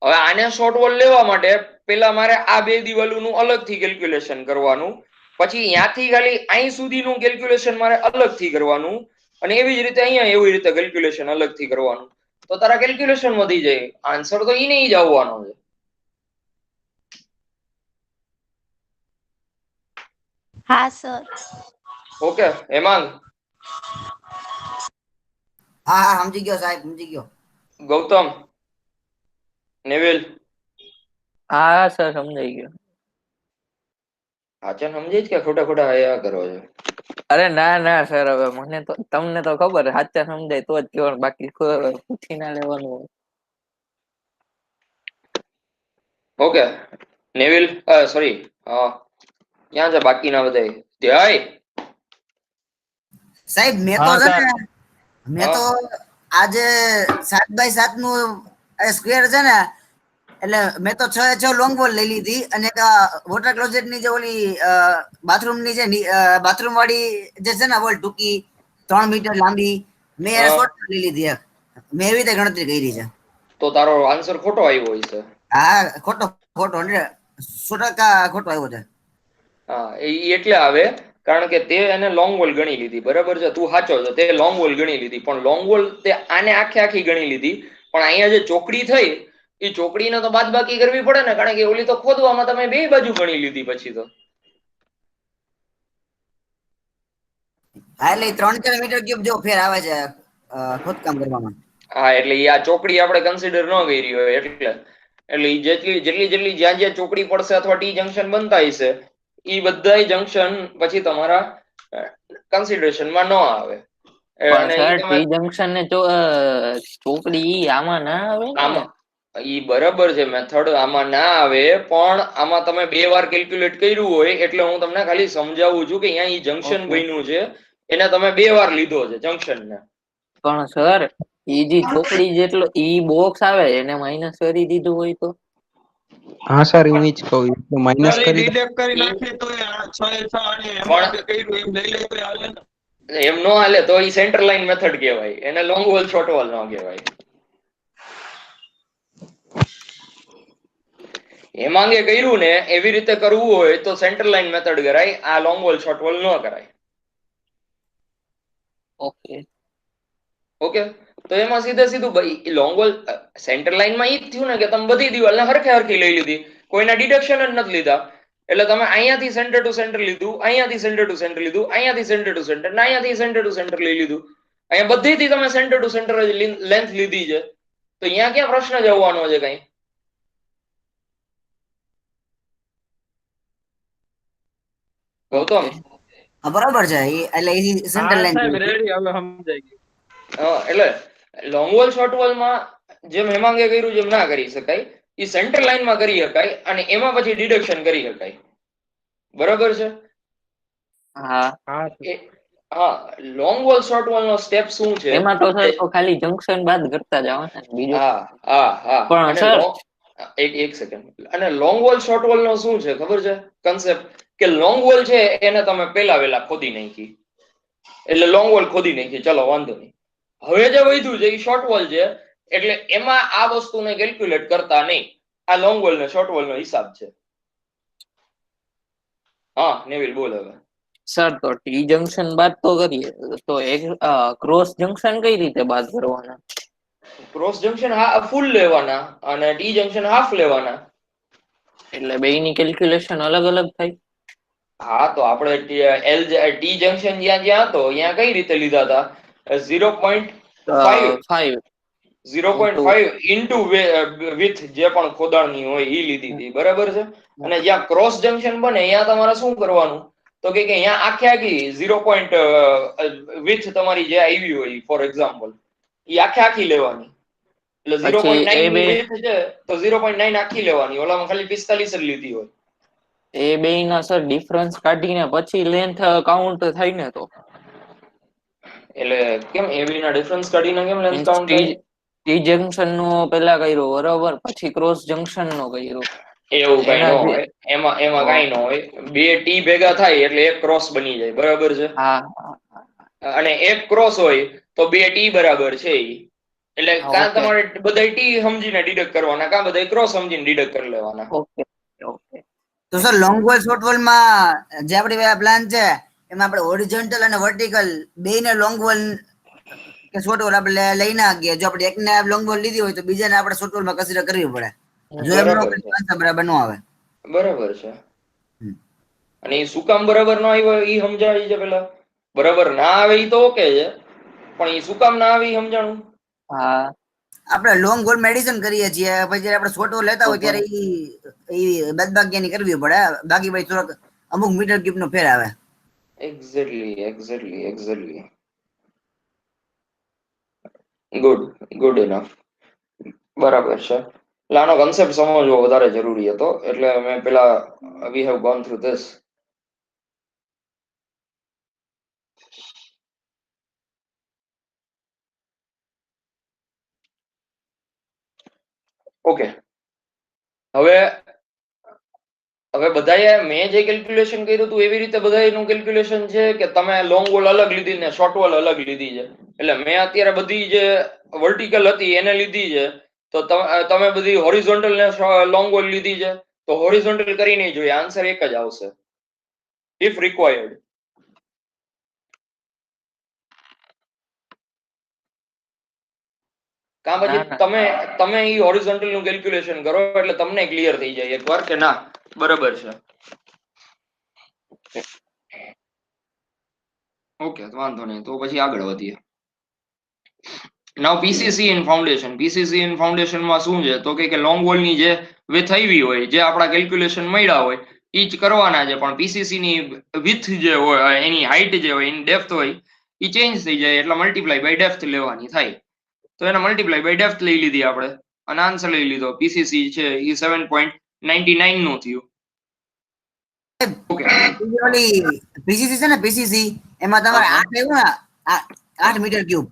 હવે આને શોર્ટ વોલ લેવા માટે પેલા મારે આ 2 દિવાલોનું અલગથી કેલ્ક્યુલેશન કરવાનું, પછી અહીંયાથી ખાલી અહીં સુધીનું કેલ્ક્યુલેશન મારે અલગથી કરવાનું, અને એવી જ રીતે અહીંયા એવી રીતે કેલ્ક્યુલેશન અલગથી કરવાનું. તો તારા કેલ્ક્યુલેશન વધી જાય. આન્સર તો ઈ જ આવવાનો છે. હા સર. ઓકે હેમાંગ? હા સમજી ગયો સાહેબ, સમજી ગયો. ગૌતમ, નેવિલ? હા સર સમજાઈ ગયો. સાચા સમજી જ કે ખોટા હયા કરો છો? અરે ના સર, હવે મને તો તમને તો ખબર સાચા સમજાય તો જ કહેવાનું, બાકી પૂછી ના લેવાનું. ઓકે નેવિલ, સોરી, ક્યાં છે બાકીના બધા? ધ્યાય સાહેબ મેં તો છે ને મેં તો આજે 7x7 નું સ્ક્વેર છે ને, એટલે મેં તો 6x6 લોંગ બોલ લઈ લીધી અને એક વોટર ક્લોઝેટ ની જે ઓલી બાથરૂમ ની જે બાથરૂમ વાળી જે છે ને બોલ ટૂંકી 3 મીટર લાંબી, મેં એને શોર્ટ લઈ લીધી. મેં એવી રીતે ગણતરી કરી છે. તો તારો આન્સર ખોટો આવ્યો હોય છે. હા ખોટો 100% ખોટો આવ્યો છે. હા એ એટલે આવે કારણ કે તે એને લોંગ વોલ ગણી લીધી, બરાબર છે? તું સાચો છે, તે લોંગ વોલ ગણી લીધી, પણ લોંગ વોલ તે આને આખી ગણી લીધી. પણ અહીંયા જે ચોકડી થઈ એ ચોકડીને તો બાદબાકી કરવી પડે ને, કારણ કે ઓલી તો ખોદવામાં તમે બે બાજુ ગણી લીધી પછી તો. હા એટલે 3-4 મીટર ક્યુબ જો ફેર આવે છે ખોદકામ કરવામાં. હા એટલે ઈ આ ચોકડી આપણે કન્સિડર ન કરી હોય એટલે ઈ જેટલી જ્યાં જ્યાં ચોકડી પડશે અથવા ટી જંક્શન બનતા હશે ઈ બધાય જંક્શન પછી તમારા કન્સિડરેશનમાં ન આવે. પણ અને ઈ સર તમે ટી જંક્શન ને ચોકડી ઈ આમાં ના આવે ને? આમાં ઈ બરાબર છે મેથડ આમાં ના આવે, પણ આમાં તમે 2 વાર કેલ્ક્યુલેટ કર્યું હોય એટલે હું તમને ખાલી સમજાવું છું કે અહીંયા ઈ જંક્શન Okay. બન્યું છે એને તમે 2 વાર લીધો છે જંક્શન ને. પણ સર ઈ જે ચોકડી જેટલો ઈ બોક્સ આવે એને માઇનસ કરી દીધું હોય તો? હા સર હું ઈ જ કહું છું માઇનસ સર એ કરી ડિડક્ટ કરી નાખે તો આ 6 એ 6 અને એમાં આપણે કર્યું એમ લઈ લે તો હાલે ને. એમ નો હાલે, તો ઈ સેન્ટર લાઈન મેથડ કહેવાય, એને લોંગ વોલ શોર્ટ વોલ ન કહેવાય. હેમાંગે કર્યું ને એવી રીતે કરવું હોય તો સેન્ટર લાઈન મેથડ કરાય, આ લોંગ વોલ શોર્ટ વોલ ન કરાય. ઓકે. ઓકે, તો એમાં સીધું ભાઈ લોંગ વોલ સેન્ટર લાઈનમાં ઈ જ થયું ને કે તમે બધી દિવાલને હરખી લઈ લીધી, કોઈના ડિડક્શન જ નથી લીધા. એટલે તમે અહીંયાથી સેન્ટર ટુ સેન્ટર લીધું, અહીંયાથી સેન્ટર ટુ સેન્ટર લીધું, અહીંયાથી સેન્ટર ટુ સેન્ટર ને અહીંયાથી સેન્ટર ટુ સેન્ટર લઈ લીધું. અહીંયા બધીથી તમે સેન્ટર ટુ સેન્ટર લેન્થ લીધી છે, તો અહીંયા ક્યાં પ્રશ્ન જવાનો છે કઈ? ગૌતમ હા બરાબર છે એટલે સેન્ટર હા લાઈન સાહેબ રેડી હવે સમજાઈ ગયું. એટલે લોંગ વોલ શોર્ટ વોલમાં જેમ હેમાંગે કર્યું જેમ ના કરી શકાય, એ સેન્ટર લાઈનમાં કરી શકાય અને એમાં પછી ડિડક્શન કરી શકાય. બરાબર છે? હા. હા હા, લોંગ વોલ શોર્ટ વોલ નો સ્ટેપ શું છે? એમાં તો સર તો ખાલી જંક્શન બાદ કરતા જાવ ને બીજું. હા હા હા. પણ અને સર એક સેકન્ડ. અને લોંગ વોલ શોર્ટ વોલ નો શું છે ખબર છે કન્સેપ્ટ? કે લોંગ વોલ છે એને તમે પેલા વેલા ખોદી નાખી, એટલે લોંગ વોલ ખોદી નાખી, ચલો વાંધો નહીં. હવે જે વધ્યું છે એ શોર્ટ વોલ છે, એટલે એમાં આ વસ્તુને કેલ્ક્યુલેટ કરતા નહીં. આ લોંગ વોલ ને શોર્ટ વોલ નો હિસાબ છે. હા નેવિલ બોલ હવે. સર તો ટી જંક્શન બાદ તો કરીએ, તો એક ક્રોસ જંક્શન કઈ રીતે બાદ કરવાના? ક્રોસ જંક્શન ફૂલ લેવાના અને ટી જંક્શન હાફ લેવાના. એટલે બેયની કેલ્ક્યુલેશન અલગ અલગ થાય? હા તો આપણે ટી જંક્શન જ્યાં જ્યાં હતો ત્યાં કઈ રીતે લીધા હતા? 0.5 5 0.5 ઇન્ટુ વિથ જે પણ ખોદાણની હોય એ લીધી હતી, બરાબર છે? અને જ્યાં ક્રોસ જંક્શન બને ત્યાં તમારે શું કરવાનું? તો કે અહીંયા આખે આખી 0. વિથ તમારી જે આવી હોય ફોર એક્ઝામ્પલ એ આખે આખી લેવાની. એટલે પછી 0.9 એ ની બે વિથ છે તો 0.9 આખી લેવાની, ઓલામાં ખાલી 45 જ લીધી હોય. એ બે ના સર ડિફરન્સ કાઢીને પછી લેન્થ કાઉન્ટ થાય ને તો? એટલે કેમ એબી ના ડિફરન્સ કાઢીને કેમ લેન્થ મીન્સ કાઉન્ટ થાય? ટી જંક્શન નો પેલા કર્યો બરોબર, પછી ક્રોસ જંક્શન નો કર્યો. એવું કઈ ન એના જે હોય, એમાં કઈ ન હોય. બે ટી ભેગા થાય એટલે એક ક્રોસ બની જાય, બરાબર છે? હા અને એક ક્રોસ હોય તો બે ટી બરાબર છે ઈ. એટલે હા. કાં ઓકે તમારે બધા ટી સમજીને ડિડક્ટ કરવાના, કાં બધા ક્રોસ સમજીને ડિડક્ટ કરી લેવાના. Okay okay. તો sir long wall short wall માં જે આપણી પ્લાન છે એમાં આપણે હોરિઝોન્ટલ અને વર્ટિકલ બેયને લોંગ વોલ કે શોર્ટ વોલ આપણે લઈ ના શકીએ. જો આપણે એકને લોંગ વોલ લીધી હોય તો બીજાને આપણે શોર્ટ વોલ માં કન્સિડર કરવી પડે. જો એમ નો બરાબર છે, બરાબર ન આવે. બરાબર છે. અને એ શું કામ બરાબર ના આવ્યો એ સમજાવી છે પેલા. બરાબર ના આવે એ તો ઓકે છે, પણ એ શું કામ ના આવે એ સમજાણું. હા આપણે લોંગ વોલ મેડિસન કરીએ છીએ, પછી જયારે આપણે શોર્ટ વોલ લેતા હોય ત્યારે ઈ બાદબાકીની કરવી પડે, બાકી ભાઈ થોડોક અમુક મીટર ક્યુબ નો ફેર આવે. એક્ઝેક્ટલી. Good enough. બરાબર છે. એટલે આનો કન્સેપ્ટ સમજવો વધારે જરૂરી હતો, એટલે મેં પેલા we have gone through this. Okay, હવે બધાએ મેં જે કેલ્ક્યુલેશન કર્યું હતું એવી રીતે બધાનું કેલ્ક્યુલેશન છે કે તમે લોંગ વોલ અલગ લીધી ને શોર્ટ વોલ અલગ લીધી છે? એટલે મેં અત્યારે બધી જે વર્ટિકલ હતી એને લીધી છે, તો તમે બધી હોરિઝોન્ટલ ને લોંગ વોલ લીધી છે, તો હોરિઝોન્ટલ કરી નહીં જોઈએ, આન્સર એક જ આવશે ઇફ રિક્વાયર્ડ. કાં પછી ના. તમે ઈ હોરિઝોન્ટલ નું કેલ્ક્યુલેશન કરો એટલે તમને ક્લિયર થઈ જાય એકવાર કે ના બરાબર છે. ઓકે વાંધો નહીં, તો પછી આગળ વધીએ. Now PCC in foundation. PCC in foundation માં શું છે તો કે લોંગ વોલ ની જે વિથ આવી હોય, જે આપણા કેલ્ક્યુલેશન મળ્યા હોય ઈ જ કરવાના છે, પણ પીસીસી ની વિથ જે હોય, એની હાઈટ જે હોય, એની ડેપ્થ હોય ઈ ચેન્જ થઈ જાય એટલે મલ્ટીપ્લાય બાય ડેપ્થ લેવાની થાય. તો એને મલ્ટીપ્લાય બાય ડેપ્થ લઈ લીધી આપણે અને આન્સર લઈ લીધો. પીસીસી છે એ 7.99 નું થયું. ઓકે ઓલી પીસીસી છે ને, પીસીસી એમાં તમારે હા. 8 આવ્યું ને, 8 મીટર ક્યુબ,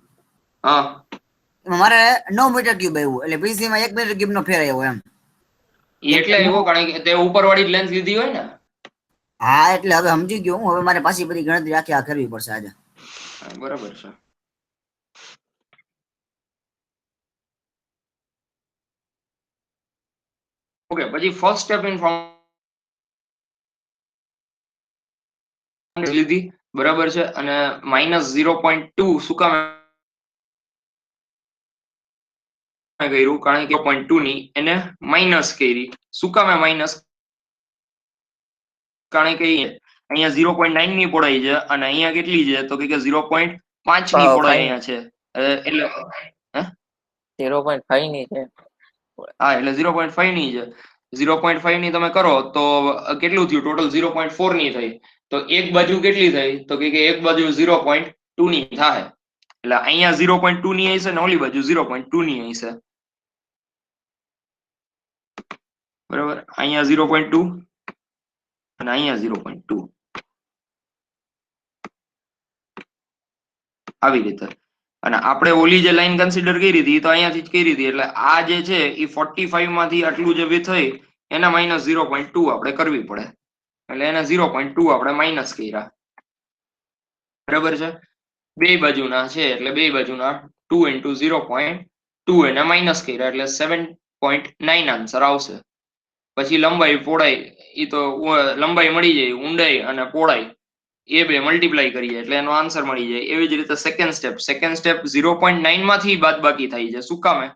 હા એમાં મારે 9 મીટર ક્યુબ આવ્યું, એટલે પીસીસી માં 1 મીટર ક્યુબ નો ફેર આવ્યો એમ. ઈ એટલે એવો કારણ કે તે ઉપરવાળી લેન્થ લીધી હોય ને. હા એટલે હવે સમજી ગયો હું. હવે મારે પાછી બધી ગણતરી આખી કરવી પડશે આજે. બરાબર છે. ઓકે, પછી ફર્સ્ટ સ્ટેપ ઇન ફાઉન્ડેશન લીધી બરાબર છે, અને -0.2 શું કામ કર્યું? કારણ કે 0.2 ની એને માઇનસ કરી. શું કામે માઇનસ? કારણ કે અહીંયા 0.9 ની પહોળાઈ છે અને અહીંયા કેટલી છે તો કે 0.5 ની પહોળાઈ અહીંયા છે, એટલે 0.5 ની છે. હા એટલે 0.5 ની છે. 0.5 ની તમે કરો તો કેટલું થયું? ટોટલ 0.4 ની થઈ. તો એક બાજુ કેટલી થઈ તો કે એક બાજુ 0.2 ની થાય. એટલે અહીંયા 0.2 ની હશે ને ઓલી બાજુ 0.2 ની હશે. બરાબર, અહીંયા 0.2 અને અહીંયા 0.2 આવી રીતે. અને આપણે ઓલી જે લાઈન કન્સિડર કરી હતી તો અહીંયાથી જ કરી હતી, એટલે આ જે છે એ 45 માંથી આટલું જે વિથ થઈ એના -0.2 આપણે કરવી પડે, એટલે એને 0.2 આપણે માઇનસ કર્યા. બરાબર છે. બે બાજુના છે એટલે બે બાજુના 2 × 0.2 એને માઇનસ કર્યા એટલે 7.9 આન્સર આવશે. પછી લંબાઈ પહોળાઈ એ તો લંબાઈ મળી જાય, ઊંડાઈ અને પહોળાઈ એ બે મલ્ટીપ્લાય કરીએ એટલે એનો આન્સર મળી જાય. એવી જ રીતે સેકન્ડ સ્ટેપ 0.9 માંથી બાદબાકી થાય છે. શું કામે?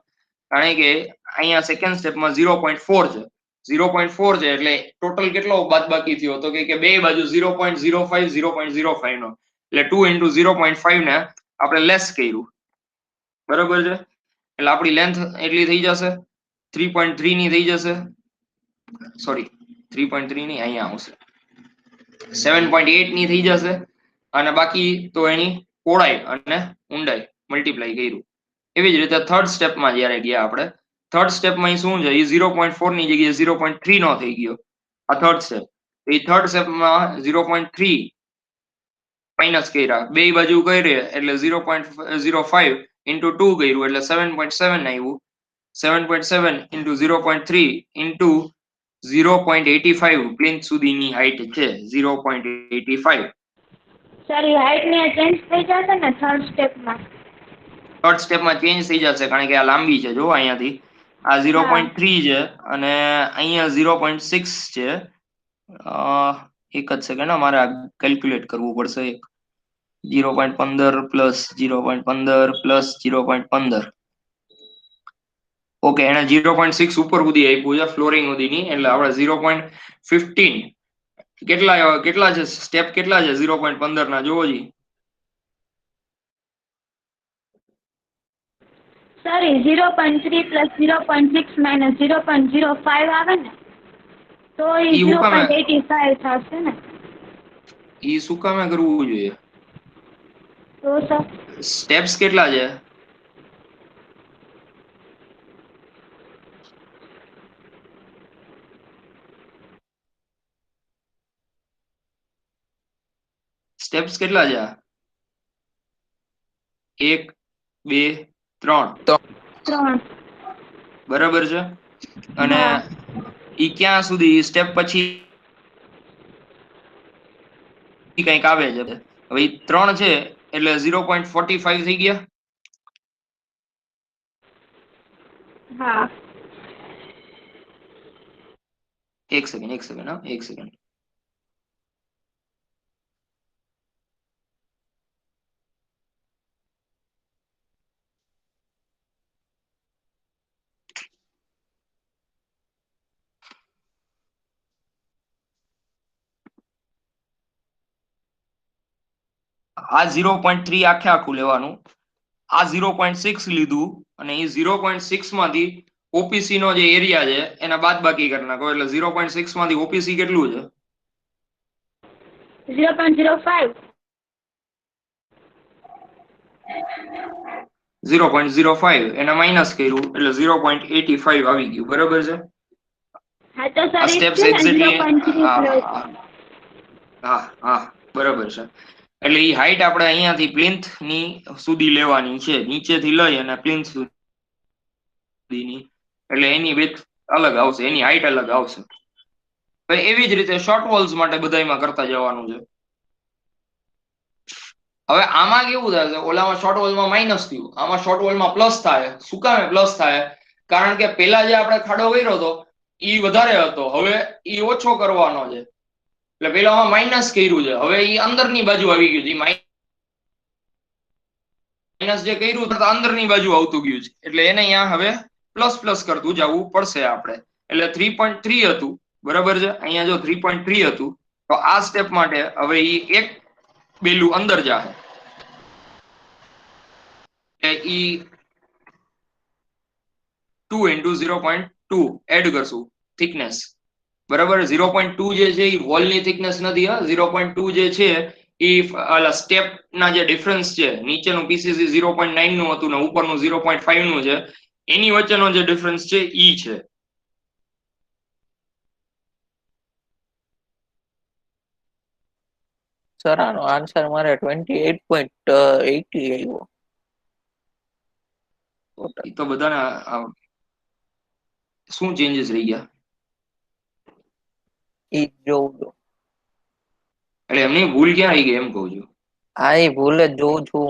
કારણ કે અહીંયા સેકન્ડ સ્ટેપમાં 0.4 છે. 0.4 છે એટલે ટોટલ કેટલો બાદબાકી થયો તો કે બે બાજુ 0.05 0.05 નો, એટલે 2 × 0.5 ને આપણે લેસ કર્યું. બરોબર છે. એટલે આપણી લેન્થ એટલી થઈ જશે 3.3 ની થઈ જશે. સોરી 3.3 ની અહીંયા આવશે 7.8 ની થઈ જશે. અને બાકી તો એની પહોળાઈ અને ઊંડાઈ મલ્ટીપ્લાય કર્યું. એવી જ રીતે થર્ડ સ્ટેપમાં જયારે ગયા આપણે, થર્ડ સ્ટેપમાં શું છે, એ 0.4 ની જગ્યાએ 0.3 નો થઈ ગયો. આ થર્ડ સ્ટેપ. એ થર્ડ સ્ટેપમાં 0.3 માઇનસ કર્યા, બે બાજુ કરી એટલે 0.05 × 2 કર્યું એટલે 7.7 આવ્યું. 7.7 × 0.3 × 0.85 પ્લિન્થ સુધીની હાઈટ છે 0.85. સર એ હાઈટ ને ચેન્જ થઈ જશે ને થર્ડ સ્ટેપમાં? થર્ડ સ્ટેપમાં ચેન્જ થઈ જશે કારણ કે આ લાંબી છે. જો અહીંયાથી આ 0.3 છે અને અહીંયા 0.6 છે. એક જ સેકન્ડ મારે કેલ્ક્યુલેટ કરવું પડશે. 0.15 + 0.15 + 0.15. ઓકે, એને 0.6 ઉપર સુધી આપ્યું છે ફ્લોરિંગ સુધીની, એટલે આપણે 0.15 કેટલા છે સ્ટેપ, કેટલા છે 0.15 ના જોવો જી. સર 0.3 + 0.6 - 0.05 આવે ને તો એ ઈ હું કામે 0.85 થશે ને? ઈ શું કામે કરવું જોઈએ? તો સર સ્ટેપ્સ કેટલા છે? સ્ટેપ્સ કેટલા છે? 1 2 3. 3. બરાબર છે. અને હા ઈ ક્યાં સુધી સ્ટેપ પછી કઈક આવે છે. હવે 3 છે એટલે 0.45 થઈ ગયા. હા. એક સેકન્ડ હા, એક સેકન્ડ. આ 0.3 આખે આખું લેવાનું, આ 0.6 લીધું અને એ 0.6 માંથી ઓપીસી નો જે એરિયા છે એના બાદ બાકી કરી નાખો, એટલે 0.6 માંથી ઓપીસી કેટલું છે? 0.05. 0.05 એના માઇનસ કર્યું એટલે 0.85 આવી ગયું, બરાબર છે? હા તો આ સર એ સ્ટેપ્સ છે ને એક્ઝેક્ટલી 0.3 હા હા બરાબર છે. એટલે એ હાઈટ આપણે અહીંયાથી પ્લિન્થ ની સુધી લેવાની છે, નીચેથી લઈ અને પ્લિન્થ સુધીની, એટલે એની વિડ્થ અલગ આવશે, એની હાઈટ અલગ આવશે. તો એવી જ રીતે શોર્ટ વોલ્સ માટે બધાયમાં કરતા જવાનું છે. હવે આમાં કેવું થાય છે, ઓલામાં શોર્ટ વોલમાં માઇનસ થયું, આમાં શોર્ટ વોલમાં પ્લસ થાય. શું કામે પ્લસ થાય? કારણ કે પેલા જે આપણે ખાડો કર્યો હતો ઈ વધારે હતો, હવે ઈ ઓછો કરવાનો છે, એટલે પેલામાં માઇનસ કર્યું છે, હવે ઈ અંદરની બાજુ આવી ગયું છે. માઇનસ જે કર્યું તો અંદરની બાજુ આવતું ગયું છે, એટલે એને અહીંયા હવે પ્લસ પ્લસ કરતું જવું પડશે આપણે. એટલે 3.3 હતું, બરાબર છે? અહીંયા જો 3.3 હતું તો આ સ્ટેપ માટે હવે ઈ એક બેલું અંદર જાય, ઈ 2 into 0.2 એડ કરશું થિકનેસ, બરાબર? 0.2 જે છે એ વોલની થિકનેસ નથી, હા. 0.2 જે છે એ સ્ટેપ ના જે ડિફરન્સ છે, નીચેનું પીસીસી 0.9 નું હતું ને ઉપરનું 0.5 નું છે, એની વચ્ચેનો જે ડિફરન્સ છે ઈ છે. સર આનો આન્સર મારે 28.80 આવ્યો. એ તો બધાના શું ચેન્જીસ રહી ગયા ઈ જોઉં છું. એટલે એમની ભૂલ ક્યાં આવી ગઈ એમ કહું છું. હા એ ભૂલ જ જોઉં છું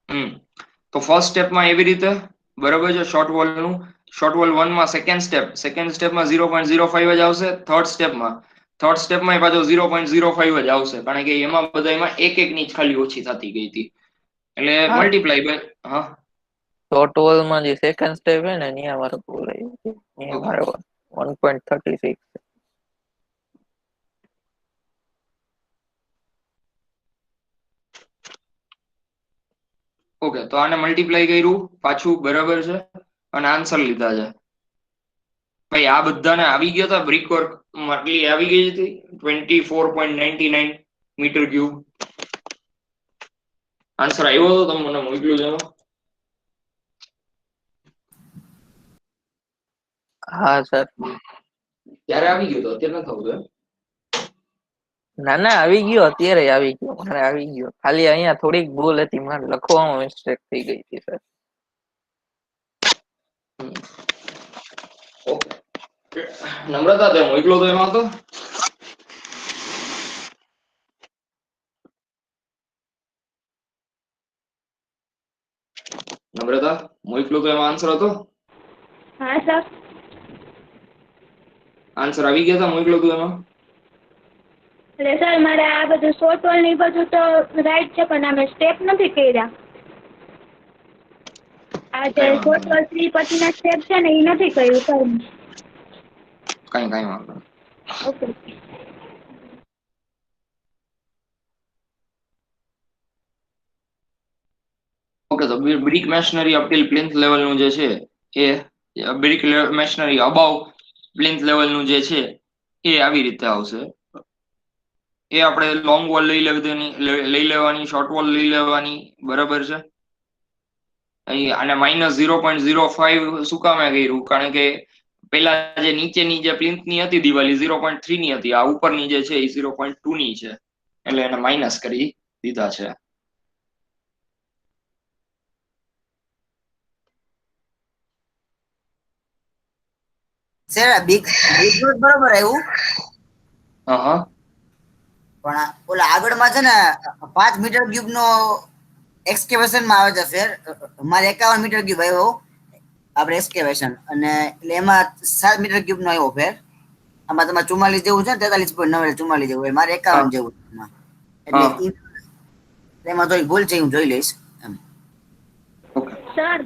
હું. તો ફર્સ્ટ સ્ટેપમાં એવી રીતે, બરાબર છે? શોર્ટ વોલ 1 માં સેકન્ડ સ્ટેપમાં 0.05 જ આવશે. થર્ડ સ્ટેપમાં પાછો 0.05 જ આવશે, કારણ કે એમાં બધામાં એક ની જ ખાલી ઓછી થતી ગઈ હતી, એટલે મલ્ટીપ્લાય બાય. હા, શોર્ટ વોલ માં જે સેકન્ડ સ્ટેપ છે ને ત્યાં મારે ભૂલ આવી હતી, ત્યાં મારે 1.36. ઓકે, તો આને મલ્ટીપ્લાય કર્યું પાછું, બરાબર છે? અને આન્સર લીધા છે. ભાઈ આ બધાને આવી ગયા હતા બ્રિક વર્ક આટલી આવી ગઈ હતી 24.99 મીટર ક્યુબ. આન્સર આવ્યો હતો, તમે મને મોકલ્યું છે? હા સર. ત્યારે આવી ગયો તો, અત્યારે નથી આવતું? ના ના આવી ગયો, અત્યારે આવી ગયો, મારે આવી ગયો. ખાલી અહીંયા થોડીક ભૂલ હતી, મારે લખવામાં મિસ્ટેક થઈ ગઈ હતી સર. નમ્રતા તે મોકલો તો એમાં તો નમ્રતા મોકલો તો એમાં આન્સર હતો? હા સર. આન્સર આવી ગયા હતા મોકલો તો એમાં? એટલે સર મારે આ બધું શોર્ટ વોલ ને બધું તો રાઈટ છે, પણ અમે સ્ટેપ નથી કર્યા. આ જે શોર્ટ વોલ 3 પછીના સ્ટેપ છે ને એ નથી કર્યું સર. કઈ વાંધો નહીં. ઓકે. ઓકે, તો brick masonry appeal plinth level નું જે છે એ brick masonry above plinth level નું જે છે એ આવી રીતે આવશે. એ આપણે લોંગ વોલ લઈ લેવાની, શોર્ટ વોલ લઈ લેવાની, બરાબર છે? અને -0.05 શું કામે કર્યું? કારણ કે પેલા જે નીચેની જે પ્લિન્થ ની હતી દિવાલ 0.3 ની હતી, આ ઉપરની જે છે એ 0.2 ની છે, એટલે એને માઇનસ કરી દીધા છે. સર બિગ બરોબર આવ્યું, હા, પણ ઓલા આગળમાં છે ને 5 મીટર ક્યુબ નો એક્સકેવેશન માં આવે છે ફેર. મારે 51 મીટર ક્યુબ આવ્યો આપણે એક્સકેવેશન, અને એટલે એમાં 7 મીટર ક્યુબ નો આવ્યો ફેર. આમાં તમારે 44 જેવું છે, 43.9 44 જેવું, મારે 51 જેવું. એટલે એમાં થોડી ભૂલ છે, હું જોઈ લઈશ એમ. સર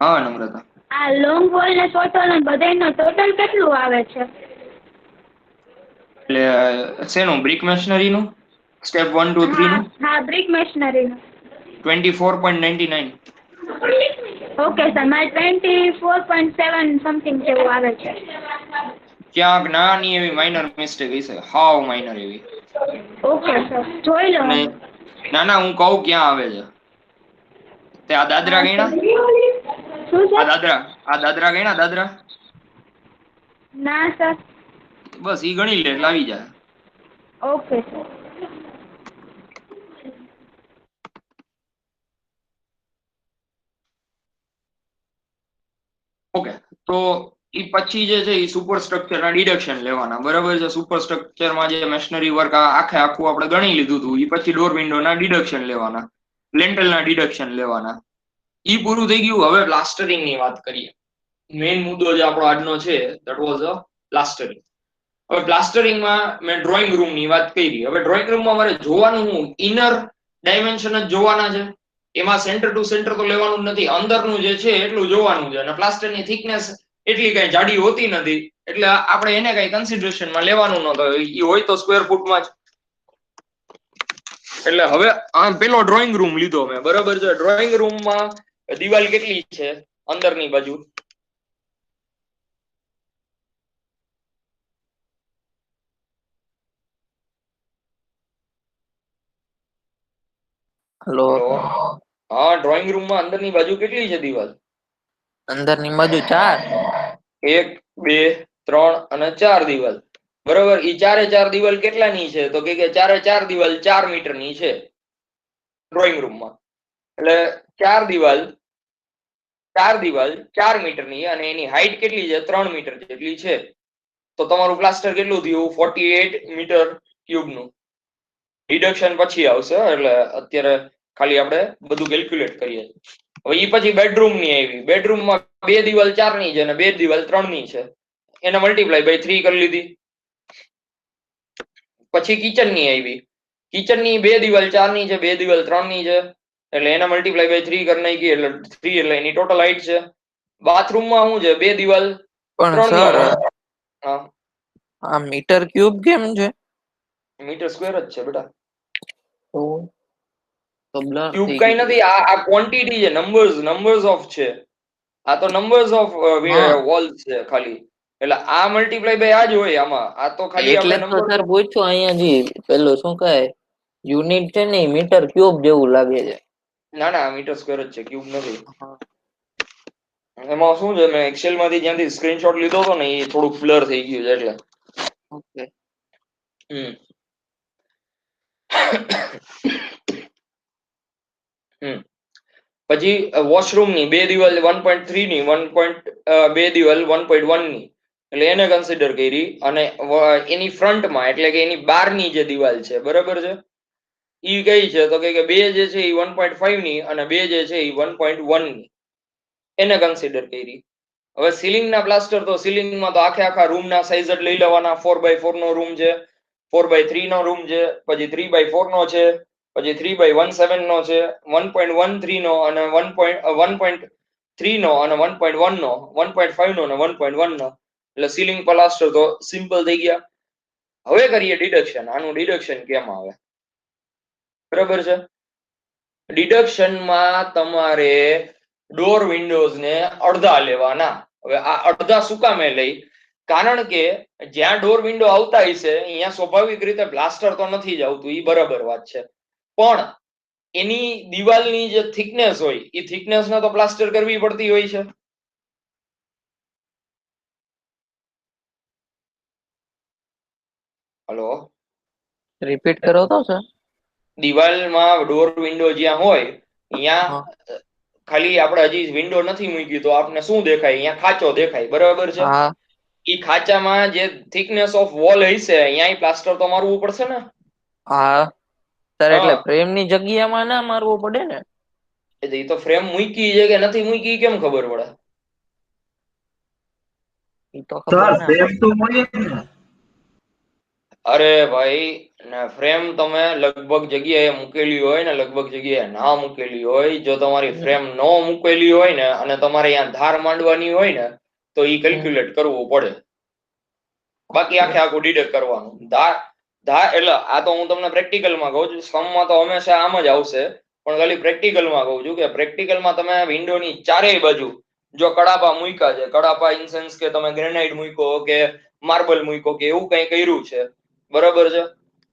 હા નમ્રતા, આ લોંગ વોલ ને શોર્ટ વોલ ને બધાયનું ટોટલ કેટલું આવે છે? એટલે શેનું બ્રિક મેશનરી નું? સ્ટેપ 1 2 3 નું હા બ્રિક મેશનરીનું 24.99. ઓકે સર મારે 24.7 સમથિંગ જેવું આવે છે. ક્યાંક નાની એવી માઇનર મિસ્ટેક હશે, હાવ માઇનર એવી. ઓકે સર જોઈ લો. અને ના હું કહું ક્યાં આવે છે. તે આ દાદરા ગણ્યા? શું આ સર? દાદરા ગણ્યા દાદરા? ના સર. બસ ઈ ગણી લે એટલે આવી જાય. Okay sir. ઓકે, તો ઈ પછી જે છે એ સુપરસ્ટ્રક્ચર ના ડિડક્શન લેવાના, બરાબર છે. સુપરસ્ટ્રક્ચરમાં જે મેશનરી વર્ક આખું આપણે ગણી લીધું હતું. ઈ પછી ડોર વિન્ડો ના ડિડક્શન લેવાના, લેન્ટલ ના ડિડક્શન લેવાના. ઈ પૂરું થઈ ગયું. હવે પ્લાસ્ટરિંગ ની વાત કરીએ. મેઇન મુદ્દો જે આપણો આજનો છે ધેટ વોઝ અ પ્લાસ્ટરિંગ. હવે પ્લાસ્ટરિંગમાં મેં ડ્રોઈંગ રૂમ ની વાત કરી. હવે ડ્રોઈંગ રૂમમાં મારે જોવાનું હું ઇનર ડાયમેન્શન જ જોવાના છે. એમાં સેન્ટર ટુ સેન્ટર તો લેવાનું નથી, અંદરનું જે છે એટલું જોવાનું છે. અને પ્લાસ્ટરની થિકનેસ એટલી કઈ જાડી હોતી નથી, એટલે આપણે એને કઈ કન્સિડરેશનમાં લેવાનું નહોતું. એ હોય તો સ્ક્વેર ફૂટમાં જ. એટલે હવે આ પેલો ડ્રોઈંગ રૂમ લીધો મેં, બરાબર છે. ડ્રોઈંગ રૂમમાં દિવાલ કેટલી છે અંદરની બાજુ? હલો, હા, ડ્રોઈંગ રૂમમાં અંદરની બાજુ કેટલી છે દિવાલ? અંદરની બાજુ 4. 1 2 3 અને 4 દિવાલ, બરોબર. ઈ ચારે દિવાલ કેટલાની છે? તો કે ચારે દિવાલ 4 મીટરની છે ડ્રોઈંગ રૂમમાં. એટલે ચાર દિવાલ 4 મીટરની, અને એની હાઈટ કેટલી છે? 3 મીટર જેટલી છે. તો તમારું પ્લાસ્ટર કેટલું થયું? 48 મીટર ક્યુબનું. ડિડક્શન પછી આવશે, એટલે અત્યારે ખાલી આપણે બધું કેલ્ક્યુલેટ કરીએ. હવે ઈ પછી બેડરૂમ ની આવી. બેડરૂમમાં 2 દિવાલ 4 ની છે અને 2 દિવાલ 3 ની છે. એને મલ્ટીપ્લાય બાય 3 કરી લીધી. પછી કિચન ની આવી. કિચન ની 2 દિવાલ 4 ની છે, 2 દિવાલ 3 ની છે, એટલે એને મલ્ટીપ્લાય બાય 3 કરી નાખી, એટલે 3 એટલે એની ટોટલ હાઈટ છે. બાથરૂમમાં શું છે? 2 દિવાલ પણ 3 સર ની. હા, આ મીટર ક્યુબ કેમ છે? મીટર સ્ક્વેર જ છે બેટા. તો બ્લર ક્યુબ થઈ કઈ ગયું. નથી, આ ક્વોન્ટિટી છે, નંબર્સ ઓફ છે. આ તો નંબર્સ ઓફ હા. વોલ્સ છે ખાલી. એટલે આ મલ્ટીપ્લાય બાય આ જ હોય આમાં. આ તો ખાલી એટલે આપણે તો નંબર. સર પૂછ્યું અહીંયા જી પેલું શું કહે યુનિટ છે ને મીટર ક્યુબ જેવું લાગે છે. ના મીટર સ્ક્વેર જ છે, ક્યુબ નથી. એમાં શું છે, મેં એક્સેલ માંથી જ્યાંથી સ્ક્રીનશોટ લીધો હતો ને એ થોડુંક બ્લર થઈ ગયું છે એટલે. ઓકે. પછી વોશરૂમ ની 2 દિવાલ 1.3 ની 2 દિવાલ 1.1 ની, એટલે એને કન્સિડર કરી. અને એની ફ્રન્ટમાં એટલે કે એની બહારની જે દિવાલ છે, બરાબર છે, ઈ કઈ છે? તો કે 2 જે છે એ 1.5 ની અને 2 જે છે એ 1.1 ની, એને કન્સિડર કરી. હવે સીલિંગ ના પ્લાસ્ટર તો સીલિંગમાં તો આખા રૂમના સાઇઝ જ લઈ લેવાના. 4x4 નો રૂમ છે, 4x3 નો રૂમ છે, પછી 3x4 નો છે, પછી 3x17 નો છે, 1.13 નો અને 1.3 નો અને 1.1 નો, 1.5 નો અને 1.1 નો. એટલે સીલિંગ પ્લાસ્ટર તો સિમ્પલ થઈ ગયા. હવે કરીએ ડિડક્શન. આનું ડિડક્શન કેમ આવે? બરાબર છે. ડિડક્શનમાં તમારે ડોર વિન્ડોઝ ને અડધા લેવાના. હવે આ અડધા શું કામે લઈ? કારણ કે જ્યાં ડોર વિન્ડો આવતા હશે અહીંયા સ્વાભાવિક રીતે પ્લાસ્ટર તો નથી જ આવતું, એ બરાબર વાત છે. પણ એની દિવાલની જે થિકનેસ હોય એ થિકનેસ ને તો પ્લાસ્ટર કરવી પડતી હોય છે. હલો, રિપીટ કરો તો સર. દિવાલમાં ડોર વિન્ડો જ્યાં હોય ત્યાં ખાલી આપણે હજી વિન્ડો નથી મૂકી તો આપને શું દેખાય? અહીંયા ખાંચો દેખાય, બરાબર છે. હા. ઈ ખાંચામાં જે થિકનેસ ઓફ વોલ હશે અહીંયા પ્લાસ્ટર તો મારવું પડશે ને. હા સર, એટલે હા, ફ્રેમ ની જગ્યામાં ના મારવો પડે ને? એ તો ફ્રેમ મૂકી છે કે નથી મૂકી કેમ ખબર પડે? એ તો ખબર ના પડે. અરે ભાઈ, ફ્રેમ તમે લગભગ જગ્યાએ મૂકેલી હોય ને લગભગ જગ્યાએ ના મૂકેલી હોય. જો તમારી ફ્રેમ ન મૂકેલી હોય ને અને તમારે અહીંયા ધાર માંડવાની હોય ને તો ઈ કેલ્ક્યુલેટ કરવું પડે. બાકી આખે આખું ડિડક્ટ કરવાનું. એટલે આ તો હું તમને પ્રેક્ટિકલમાં કહું છું, સમમાં તો હંમેશા આમ જ આવશે, પણ ખાલી પ્રેક્ટિકલમાં કહું છું કે પ્રેક્ટિકલમાં તમે વિન્ડોની ચારેય બાજુ જો કડાપા મૂક્યા છે, કડાપા ઇન સેન્સ કે તમે ગ્રેનાઇટ મૂક્યો કે માર્બલ મૂક્યો કે એવું કંઈ કર્યું છે, બરાબર છે,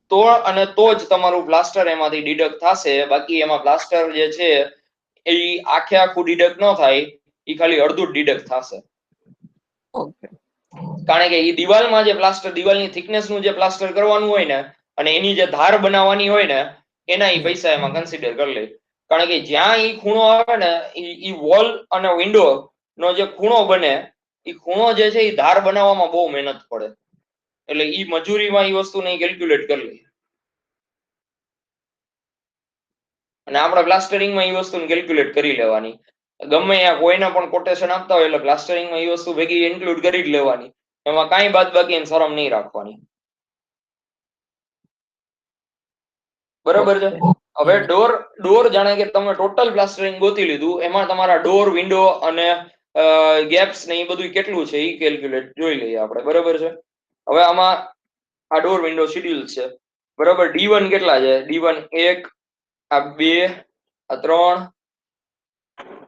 તો જ તમારું પ્લાસ્ટર એમાંથી ડિડક્ટ થશે. બાકી એમાં પ્લાસ્ટર જે છે એ આખું ડિડક્ટ ન થાય, એ ખાલી અડધું ડિડક્ટ થશે. ઓકે. કારણ કે એ દિવાલમાં જે પ્લાસ્ટર, દિવાલની થિકનેસ નું જે પ્લાસ્ટર કરવાનું હોય ને, અને એની જે ધાર બનાવવાની હોય ને, એના એ પૈસા એમાં કન્સિડર કરી લે. કારણ કે જ્યાં એ ખૂણો આવે ને, એ વોલ અને વિન્ડો નો જે ખૂણો બને, એ ખૂણો જે છે એ ધાર બનાવવામાં બહુ મહેનત પડે, એટલે એ મજૂરીમાં એ વસ્તુને કેલ્ક્યુલેટ કરી લે. અને આપણે પ્લાસ્ટરિંગમાં એ વસ્તુને કેલ્ક્યુલેટ કરી લેવાની. ગમે ત્યાં કોઈને પણ કોટેશન આપતા હોય એટલે પ્લાસ્ટરિંગમાં એ વસ્તુ ભેગી ઇન્ક્લુડ કરી જ લેવાની. એમાં કાંઈ બાદ બાકી શરમ નહીં રાખવાની. બરાબર છે. હવે ડોર જાણે કે તમે ટોટલ પ્લાસ્ટરિંગ ગોતી લીધું, એમાં તમારા ડોર, વિન્ડો અને ગેપ્સ ને એ બધું કેટલું છે એ કેલ્ક્યુલેટ જોઈ લઈએ આપણે. બરાબર છે. હવે આમાં આ ડોર વિન્ડો શેડ્યુલ છે, બરાબર. D1 કેટલા છે? D1 1, આ 2, આ 3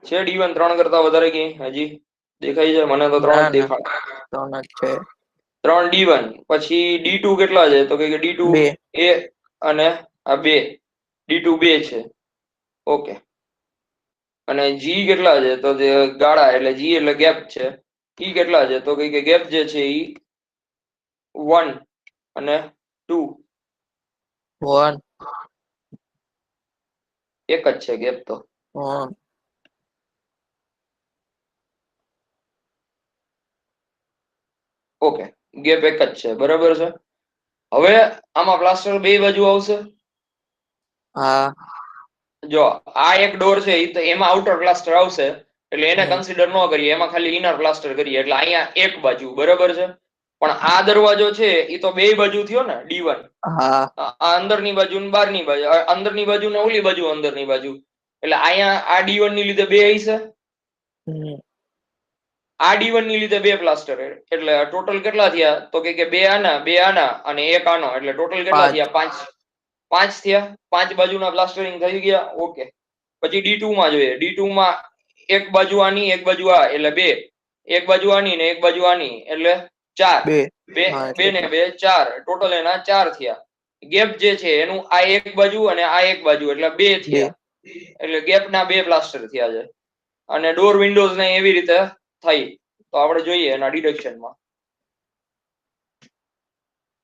છે. D1 3 કરતા વધારે કે હજી દેખાય છે? મને તો 3 જ દેખાય. 3 જ છે. 3 D1. પછી D2 કેટલા છે? તો કે D2 એ અને આ 2, D2 2 છે. ઓકે. અને G કેટલા છે? તો જે ગાળા એટલે G એટલે ગેપ છે. ઈ કેટલા છે? તો કે ગેપ જે છે ઈ 1 અને 2. 1 એક જ છે ગેપ તો. ઓકે, ગેપ એક જ છે. બરાબર છે. હવે આમાં પ્લાસ્ટર બે બાજુ આવશે. હા. જો આ એક ડોર છે તો એમાં આઉટર પ્લાસ્ટર આવશે, એટલે એને કન્સિડર ન કરીએ, એમાં ખાલી ઇનર પ્લાસ્ટર કરીએ. એટલે અહીંયા એક બાજુ, બરાબર છે. પણ આ દરવાજો છે એ તો બે બાજુ થયો ને, D1. આ અંદરની બાજુ ને બહારની બાજુ, અંદરની બાજુ ને ઓલી બાજુ અંદરની બાજુ. એટલે અહીંયા આ D1 ની લીધે બે હશે, આ D1 ની લીધે બે પ્લાસ્ટર. એટલે ટોટલ કેટલા થયા? તો કે બે આના અને એક આનો. એટલે ટોટલ કેટલા થયા? 5 થયા. 5 બાજુના પ્લાસ્ટરિંગ થઈ ગયા. ઓકે. પછી D2 માં જોઈએ. D2 માં એક બાજુ આની, એક બાજુ આ, એટલે 2. એક બાજુ આની ને એક બાજુ આની, એટલે 4. 2 ને 2 4. ટોટલ એના 4 થયા. ગેપ જે છે એનું આ એક બાજુ અને આ એક બાજુ, એટલે 2 થયા. એટલે ગેપના 2 પ્લાસ્ટર થયા છે. અને ડોર વિન્ડોઝ ને એવી રીતે થઈ. તો આપણે જોઈએ એના ડિડક્શનમાં.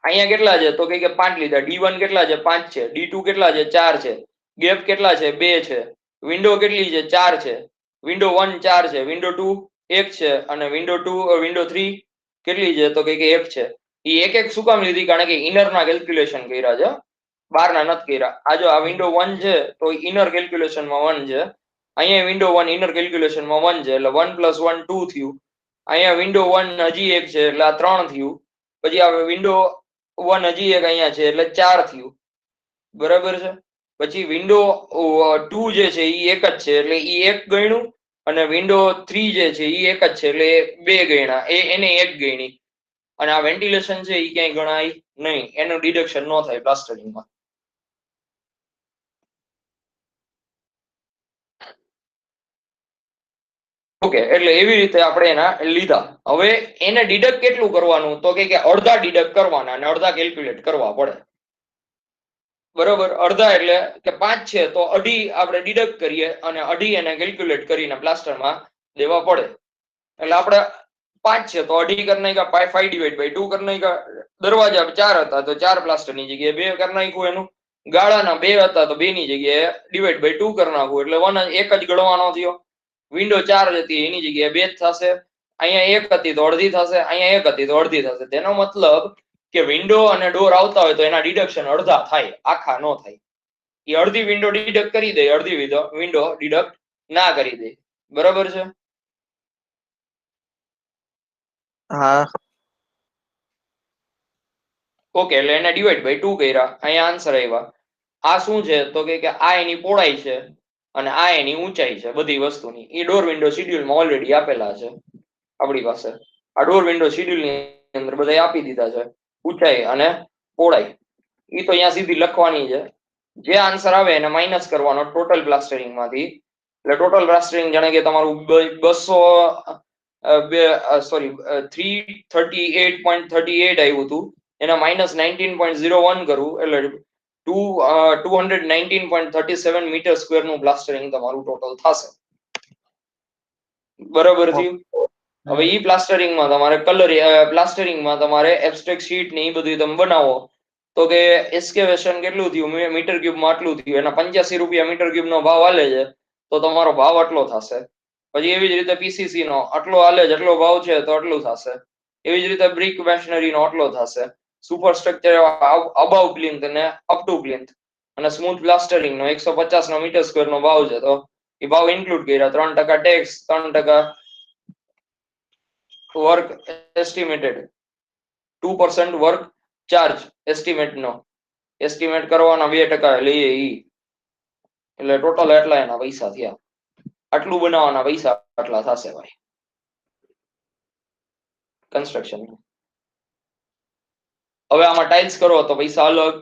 અહીંયા કેટલા છે? તો કે 5 લીધા. D1 કેટલા છે? 5 છે. D2 કેટલા છે? 4 છે. ગેપ કેટલા છે? 2 છે. વિન્ડો કેટલી છે? 4 છે. વિન્ડો 1 4 છે. વિન્ડો 2 1 છે. અને વિન્ડો 3 કેટલી છે? તો કે 1 છે. એ એક એક શું કામ લીધી? કારણ કે ઇનર ના કેલ્ક્યુલેશન કર્યા છે, બહારના નથી કર્યા. આ જો આ વિન્ડો 1 છે તો ઇનર કેલ્ક્યુલેશનમાં 1 છે. અહીંયા વિન્ડો 1 ઇનર કેલ્ક્યુલેશનમાં 1 છે, એટલે 1 + 1 2 થયું. અહીંયા વિન્ડો 1 હજી 1 છે, એટલે આ 3 થયું. પછી આ વિન્ડો 1 હજી એક અહીંયા છે, એટલે 4 થયું. બરાબર છે. પછી વિન્ડો 2 જે છે એ એક જ છે, એટલે એ એક ગણ્યું. અને વિન્ડો 3 જે છે એ એક જ છે, એટલે 2 ગણ્યા. એને 1 ગણી. અને આ વેન્ટિલેશન છે એ ક્યાંય ગણાય નહીં, એનું ડિડક્શન ન થાય પ્લાસ્ટરિંગમાં. ઓકે. એટલે એવી રીતે આપણે એના લીધા. હવે એને ડિડક્ટ કેટલું કરવાનું? તો કે અડધા ડિડક્ટ કરવાના અને અડધા કેલ્ક્યુલેટ કરવા પડે. બરોબર. અડધા એટલે કે 5 છે તો અઢી આપણે ડિડક્ટ કરીએ અને અઢી એને કેલ્ક્યુલેટ કરીને પ્લાસ્ટરમાં દેવા પડે. એટલે આપણે 5 છે તો અઢી કરી નાખ્યા, 5/2 કરી નાખ્યા. દરવાજા 4 હતા તો 4 પ્લાસ્ટરની જગ્યાએ 2 કરી નાખ્યું. એનું ગાળાના 2 હતા તો 2 ની જગ્યાએ /2 કરી નાખવું, એટલે 1 એક જ ગણવાનો થયો. વિન્ડો 4 હતી એની જગ્યાએ 2 જ થશે. અહીંયા 1 હતી તો અડધી થશે, અહીંયા 1 હતી તો અડધી થશે. તેનો મતલબ કે વિન્ડો અને ડોર આવતા હોય તો એના ડિડક્શન અડધા થાય, આખા ન થાય. એ અડધી વિન્ડો ડિડક્ટ કરી દે, અડધી વિન્ડો ડિડક્ટ ના કરી દે. બરાબર છે. હા. ઓકે. એટલે એને /2 કર્યા. અહીંયા આન્સર આવ્યા. આ શું છે? તો કે આ એની પહોળાઈ છે અને આ એની ઊંચાઈ છે બધી વસ્તુની. એ ડોર વિન્ડો શેડ્યુલમાં ઓલરેડી આપેલા છે આપણી પાસે. આ ડોર વિન્ડો શેડ્યુલની અંદર બધા આપી દીધા છે, ઊંચાઈ અને પહોળાઈ. એ તો અહીંયા સીધી લખવાની છે. જે આન્સર આવે એને માઇનસ કરવાનો ટોટલ પ્લાસ્ટરિંગ માંથી. એટલે ટોટલ પ્લાસ્ટરિંગ જાણે કે તમારું 338.38 આવ્યું હતું, એના -19.01 કરવું એટલે 219.37 મીટર સ્ક્વેર નું પ્લાસ્ટરિંગ તમારું ટોટલ થશે. બરાબર થયું. હવે ઈ પ્લાસ્ટરિંગમાં તમારે પ્લાસ્ટરિંગમાં તમારે એબ્સ્ટ્રેક્ટ શીટ ને એ બધું તમે બનાવો તો કે એસ્કેવેશન કેટલું થયું મીટર ક્યુબમાં આટલું થયું, એના 85 રૂપિયા મીટર ક્યુબ નો ભાવ હાલે છે તો તમારો ભાવ આટલો થશે. પછી એવી જ રીતે પીસીસી નો આટલો હાલે છે, આટલો ભાવ છે તો આટલું થશે. એવી જ રીતે બ્રિક મેશનરી નો આટલો થશે. સુપર સ્ટ્રક્ચર અબાવ પ્લિન્થ અને અપ ટુ પ્લિન્થ અને સ્મૂથ પ્લાસ્ટરિંગ નો 150 નો મીટર સ્ક્વેર નો ભાવ છે તો એ ભાવ ઇન્ક્લુડ કર્યા. 3% tax, 3% work estimated, 2% work charge estimate કરવાના 2% લઈએ ઈ, એટલે ટોટલ એટલા એના પૈસા થયા. આટલું બનાવવાના પૈસા આટલા થશે ભાઈ કન્સ્ટ્રક્શન. હવે આમાં ટાઇલ્સ કરો તો પૈસા અલગ.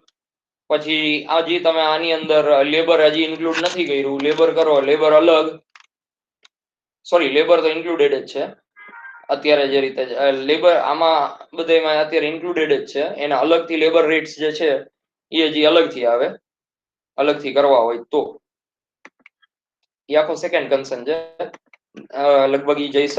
પછી હજી તમે આની અંદર લેબર હજી ઇન્ક્લુડ નથી કર્યું, લેબર કરો લેબર અલગ. સોરી, લેબર તો ઇન્ક્લુડેડ જ છે અત્યારે જે રીતે લેબર આમાં બધામાં અત્યારે ઇન્ક્લુડેડ જ છે. એના અલગથી લેબર રેટ્સ જે છે એ હજી અલગથી આવે, અલગથી કરવા હોય તો. એ આખો સેકન્ડ કન્સર્ન છે લગભગ ઈ જય સર